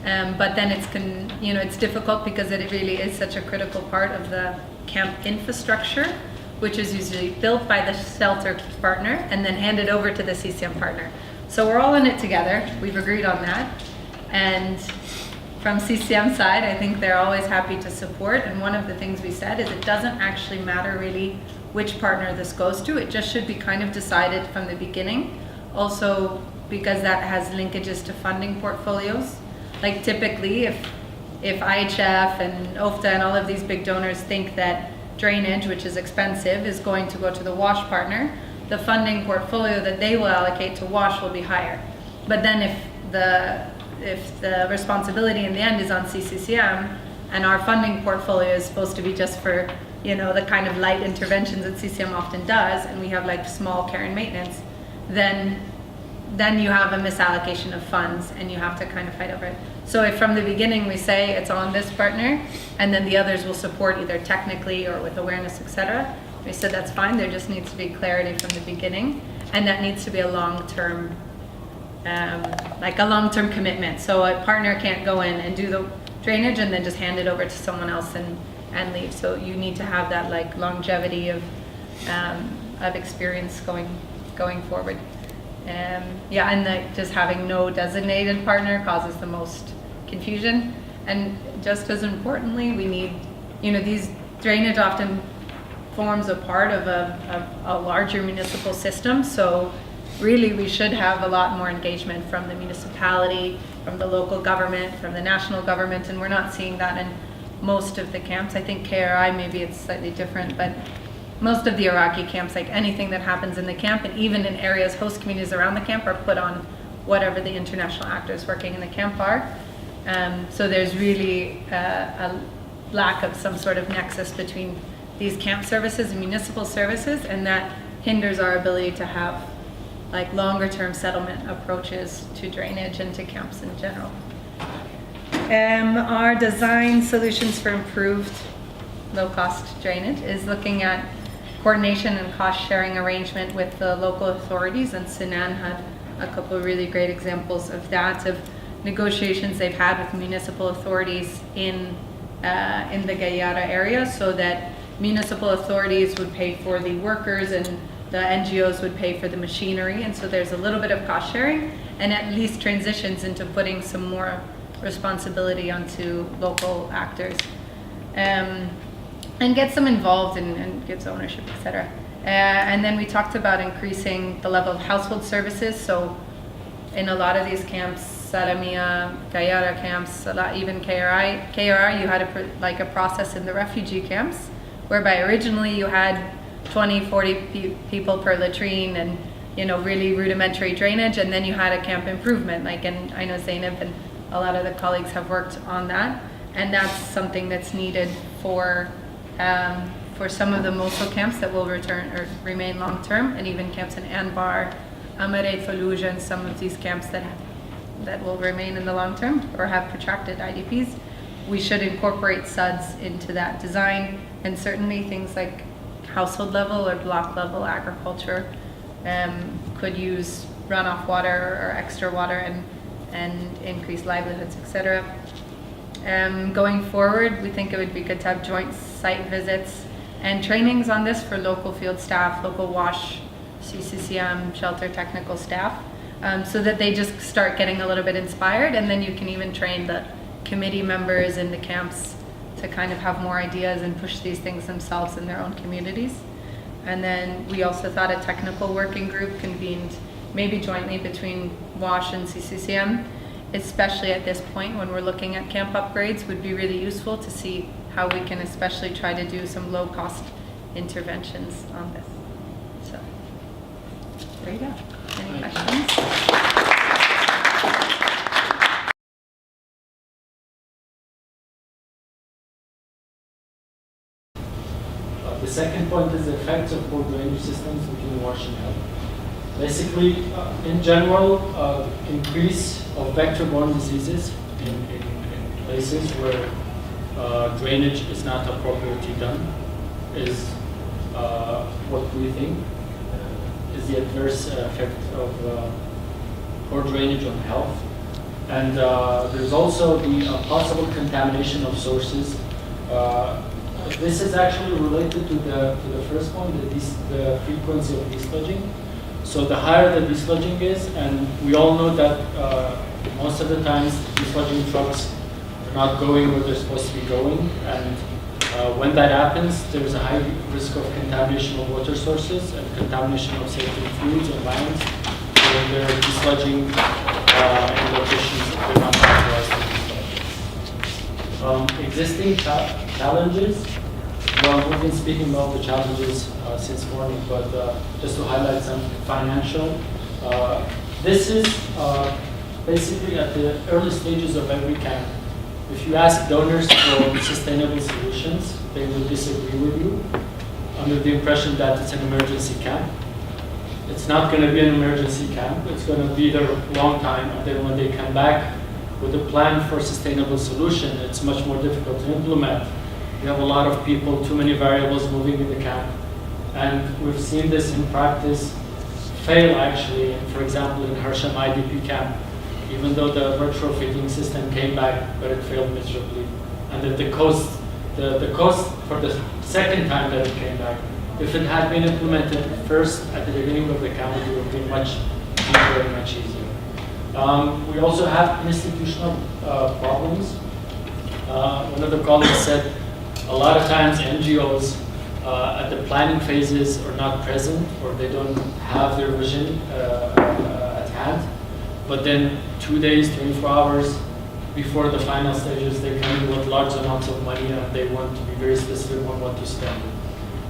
But then it's difficult because it really is such a critical part of the camp infrastructure, which is usually built by the shelter partner and then handed over to the CCM partner. So we're all in it together. We've agreed on that. And from CCM side, I think they're always happy to support. And one of the things we said is it doesn't actually matter really which partner this goes to. It just should be kind of decided from the beginning. Also, because that has linkages to funding portfolios. Like typically, if IHF and OFTA and all of these big donors think that drainage, which is expensive, is going to go to the WASH partner, the funding portfolio that they will allocate to WASH will be higher. But then if the responsibility in the end is on CCCM, and our funding portfolio is supposed to be just for, you know, the kind of light interventions that CCM often does, and we have like small care and maintenance, then you have a misallocation of funds and you have to kind of fight over it. So if from the beginning we say it's on this partner, and then the others will support either technically or with awareness, etc., we said that's fine, there just needs to be clarity from the beginning, and that needs to be a long-term, like a long-term commitment. So a partner can't go in and do the drainage and then just hand it over to someone else and leave. So you need to have that like longevity of experience going forward. Yeah, and like just having no designated partner causes the most confusion. And just as importantly, we need, you know, these drainage often forms a part of a larger municipal system. So really we should have a lot more engagement from the municipality, from the local government, from the national government, and we're not seeing that in most of the camps. I think KRI, maybe it's slightly different, but most of the Iraqi camps, like anything that happens in the camp and even in areas, host communities around the camp, are put on whatever the international actors working in the camp are. So there's really a lack of some sort of nexus between these camp services and municipal services, and that hinders our ability to have like longer term settlement approaches to drainage and to camps in general. Our design solutions for improved low-cost drainage is looking at coordination and cost-sharing arrangement with the local authorities, and Sinan had a couple of really great examples of that, of negotiations they've had with municipal authorities in the Gayara area, so that municipal authorities would pay for the workers and the NGOs would pay for the machinery, and so there's a little bit of cost sharing, and at least transitions into putting some more responsibility onto local actors, and get some involved and gives ownership, etc. And then we talked about increasing the level of household services. So in a lot of these camps, Salamia, Gayara camps, a lot, even KRI, you had a process in the refugee camps, whereby originally you had 20, 40 people per latrine and, you know, really rudimentary drainage, and then you had a camp improvement, like, and I know Zainab and a lot of the colleagues have worked on that, and that's something that's needed for some of the Mosul camps that will return or remain long term, and even camps in Anbar, Amare, Fallujah, and some of these camps that will remain in the long term or have protracted IDPs. We should incorporate SuDs into that design, and certainly things like household level or block level agriculture could use runoff water or extra water and increase livelihoods, etc. Going forward, we think it would be good to have joint site visits and trainings on this for local field staff, local WASH, CCCM, shelter technical staff, so that they just start getting a little bit inspired, and then you can even train the committee members in the camps to kind of have more ideas and push these things themselves in their own communities. And then we also thought a technical working group convened maybe jointly between WASH and CCCM, especially at this point when we're looking at camp upgrades, would be really useful to see how we can especially try to do some low-cost interventions on this. So, there you go. Any questions? The second point is the effects of poor drainage systems between WASH and health. Basically, in general, increase of vector-borne diseases in places where drainage is not appropriately done is what we think is the adverse effect of poor drainage on health. And there's also the possible contamination of sources. This is actually related to the first point, the frequency of desludging. So the higher the desludging is, and we all know that most of the times desludging trucks are not going where they're supposed to be going, and when that happens, there's a high risk of contamination of water sources and contamination of sacred fluids and lands, when they're dislodging in locations that they're not authorized to dislodge. Existing challenges. Well, we've been speaking about the challenges since morning, but just to highlight some financial. This is basically at the early stages of every camp. If you ask donors for sustainable solutions, they will disagree with you under the impression that it's an emergency camp. It's not going to be an emergency camp. It's going to be there a long time, and then when they come back with a plan for sustainable solution, it's much more difficult to implement. You have a lot of people, too many variables moving in the camp, and we've seen this in practice fail actually. For example, in Harsham IDP camp, even though the retrofitting system came back, but it failed miserably. And that the cost for the second time that it came back, if it had been implemented first at the beginning of the camp, it would have been much cheaper and much easier. We also have institutional problems. One of the colleagues said a lot of times NGOs at the planning phases are not present, or they don't have their vision at hand. But then 2 days, 24 hours before the final stages, they come in with large amounts of money and they want to be very specific on what to spend.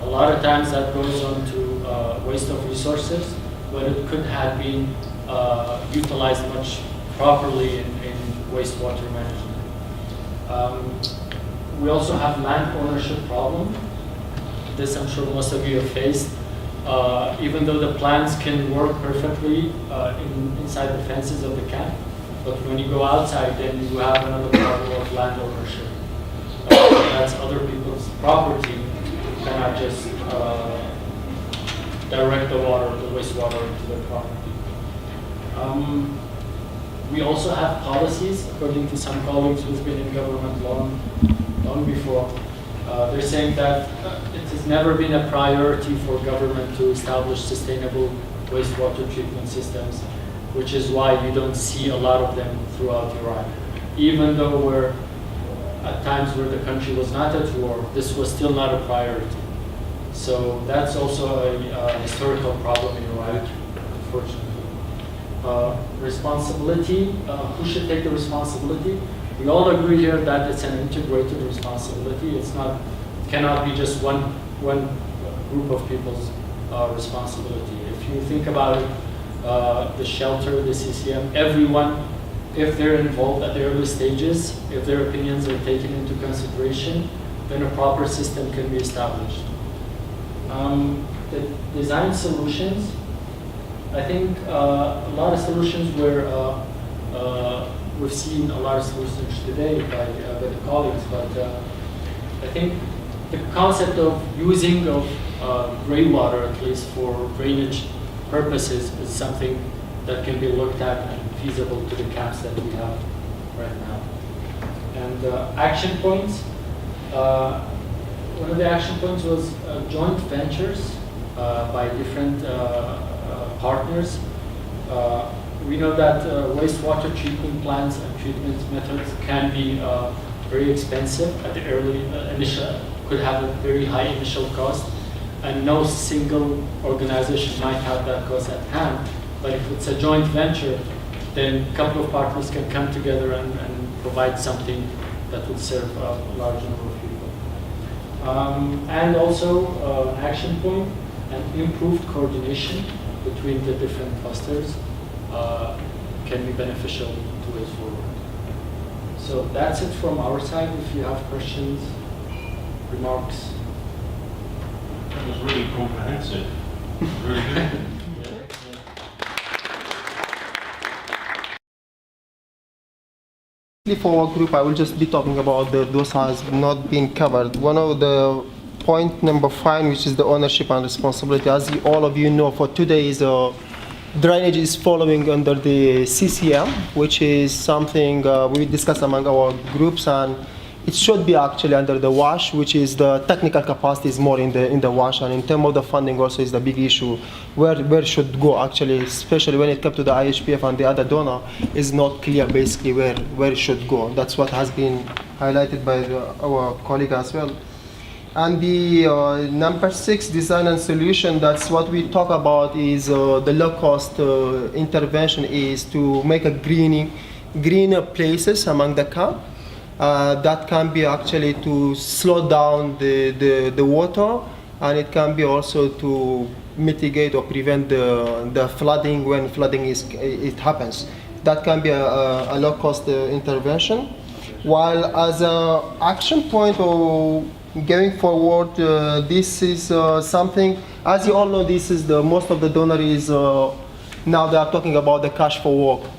A lot of times that goes on to waste of resources, when it could have been utilized much properly in wastewater management. We also have land ownership problem. This I'm sure most of you have faced. Even though the plans can work perfectly inside the fences of the camp, but when you go outside, then you have another problem of land ownership. That's other people's property. You cannot just direct the water, the wastewater into their property. We also have policies, according to some colleagues who've been in government long before. They're saying that it has never been a priority for government to establish sustainable wastewater treatment systems, which is why you don't see a lot of them throughout Iraq. Even though we're at times where the country was not at war, this was still not a priority. So that's also a historical problem in Iraq, unfortunately. Responsibility, who should take the responsibility? We all agree here that it's an integrated responsibility. It cannot be just one group of people's responsibility. If you think about it, the shelter, the CCM, everyone, if they're involved at the early stages, if their opinions are taken into consideration, then a proper system can be established. The design solutions, I think a lot of solutions where we've seen a lot of solutions today by the colleagues, but I think the concept of using of gray water, at least for drainage purposes, is something that can be looked at and feasible to the camps that we have right now. And action points. One of the action points was joint ventures by different partners. We know that wastewater treatment plants and treatment methods can be very expensive at the early initial, could have a very high initial cost, and no single organization might have that cost at hand. But if it's a joint venture, then a couple of partners can come together and provide something that would serve a large number of people. And also an action point, and improved coordination between the different clusters can be beneficial to ways forward. So that's it from our side. If you have questions, remarks. That was really comprehensive. Very good. For our group, I will just be talking about those has not been covered. One of the point number 5, which is the ownership and responsibility. As all of you know, for today's drainage is following under the CCM, which is something we discussed among our groups, and it should be actually under the WASH, which is the technical capacity is more in the WASH, and in terms of the funding also is the big issue. Where should go actually, especially when it comes to the IHPF and the other donor, is not clear basically where it should go. That's what has been highlighted by our colleague as well. And the number 6, design and solution, that's what we talk about is the low-cost intervention is to make a greener places among the camp. That can be actually to slow down the water, and it can be also to mitigate or prevent the flooding when flooding it happens. That can be a low-cost intervention. While as an action point or going forward, this is something, as you all know, this is most of the donor is now they are talking about the cash for work.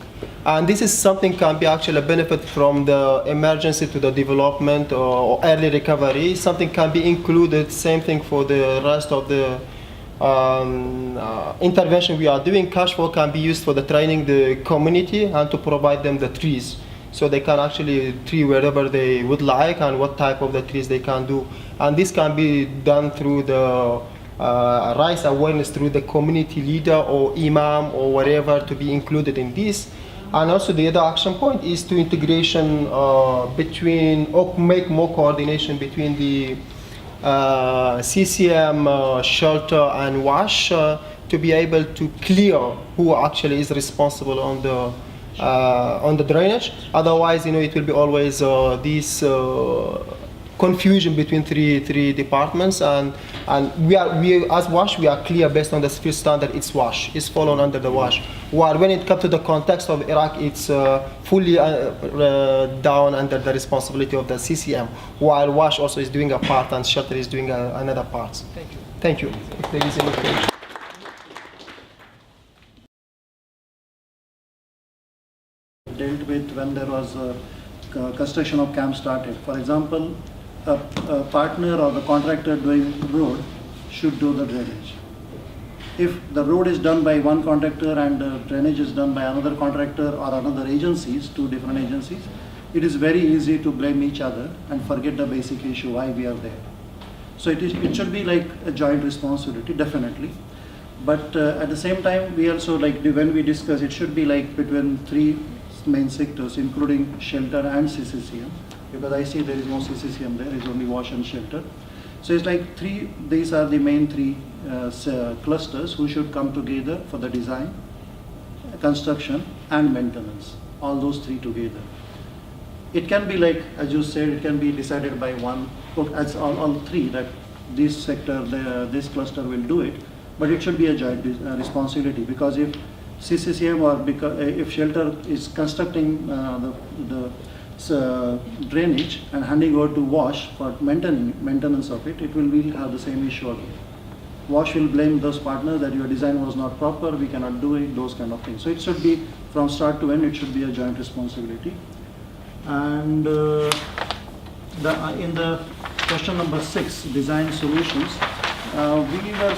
And this is something can be actually a benefit from the emergency to the development or early recovery. Something can be included, same thing for the rest of the intervention we are doing. Cash flow can be used for the training the community and to provide them the trees. So they can actually tree wherever they would like and what type of the trees they can do. And this can be done through the raise awareness through the community leader or imam or whatever to be included in this. And also the other action point is to integration between, or make more coordination between the CCM, shelter and WASH to be able to clear who actually is responsible on the drainage. Otherwise, it will be always this confusion between three departments, and we as WASH we are clear based on the sphere standard. It's WASH, it's fallen under the WASH. While when it comes to the context of Iraq, it's fully down under the responsibility of the CCM. While WASH also is doing a part and shelter is doing another part. Thank you. Thank you. If there is any question. Dealt with when there was construction of camp started. For example, a partner or the contractor doing road should do the drainage. If the road is done by one contractor and the drainage is done by another contractor or another agencies, two different agencies, it is very easy to blame each other and forget the basic issue why we are there. So it should be like a joint responsibility, definitely. But at the same time, we also when we discuss, it should be like between three main sectors, including shelter and CCCM, because I see there is no CCCM there, it's only WASH and shelter. So it's like these are the main three clusters who should come together for the design, construction and maintenance, all those three together. It can be like, as you said, it can be decided by one, as all three, that this sector, this cluster will do it, but it should be a joint responsibility, because if CCCM or if shelter is constructing the drainage and handing over to WASH for maintenance of it, it will have the same issue again. WASH will blame those partners that your design was not proper, we cannot do it, those kind of things. So it should be, from start to end, it should be a joint responsibility. And in the question number 6, design solutions, we were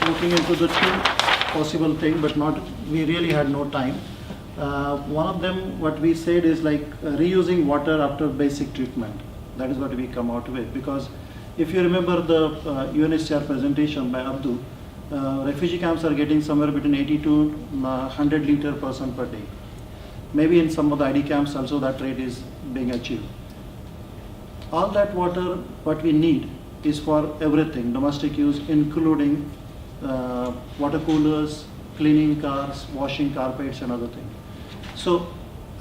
looking into the two possible things, but we really had no time. One of them, what we said is reusing water after basic treatment. That is what we come out with, because if you remember the UNHCR presentation by Abdul, refugee camps are getting somewhere between 80 to 100 liter person per day. Maybe in some of the ID camps also that rate is being achieved. All that water, what we need is for everything, domestic use, including water coolers, cleaning cars, washing carpets and other things. So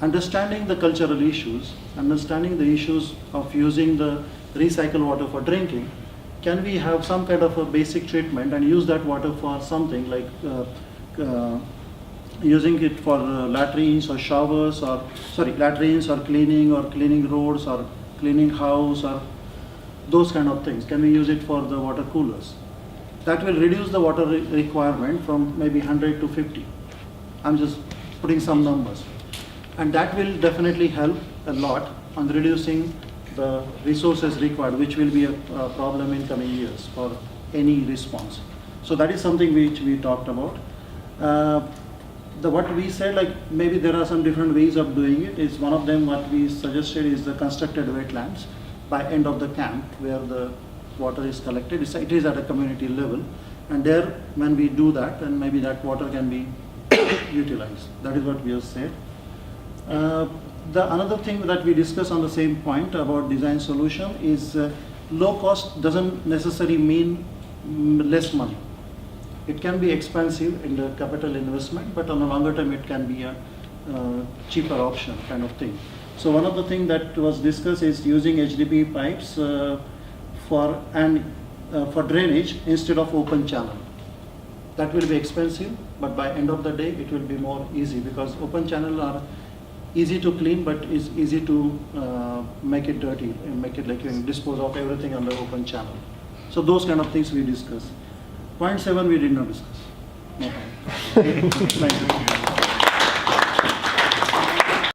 understanding the cultural issues, understanding the issues of using the recycled water for drinking, can we have some kind of a basic treatment and use that water for something like using it for latrines or showers, or latrines or cleaning roads or cleaning house or those kind of things. Can we use it for the water coolers? That will reduce the water requirement from maybe 100 to 50. I'm just putting some numbers. And that will definitely help a lot on reducing the resources required, which will be a problem in coming years for any response. So that is something which we talked about. What we said, maybe there are some different ways of doing it. Is one of them what we suggested is the constructed wetlands by end of the camp, where the water is collected. It is at a community level, and there when we do that, then maybe that water can be utilized. That is what we have said. The another thing that we discussed on the same point about design solution is low cost doesn't necessarily mean less money. It can be expensive in the capital investment, but on a longer term it can be a cheaper option kind of thing. So one of the things that was discussed is using HDPE pipes for drainage instead of open channel. That will be expensive, but by end of the day it will be more easy, because open channel are easy to clean, but is easy to make it dirty and make it like you can dispose of everything on the open channel. So those kind of things we discuss. Point 7 we did not discuss. No time. Thank you.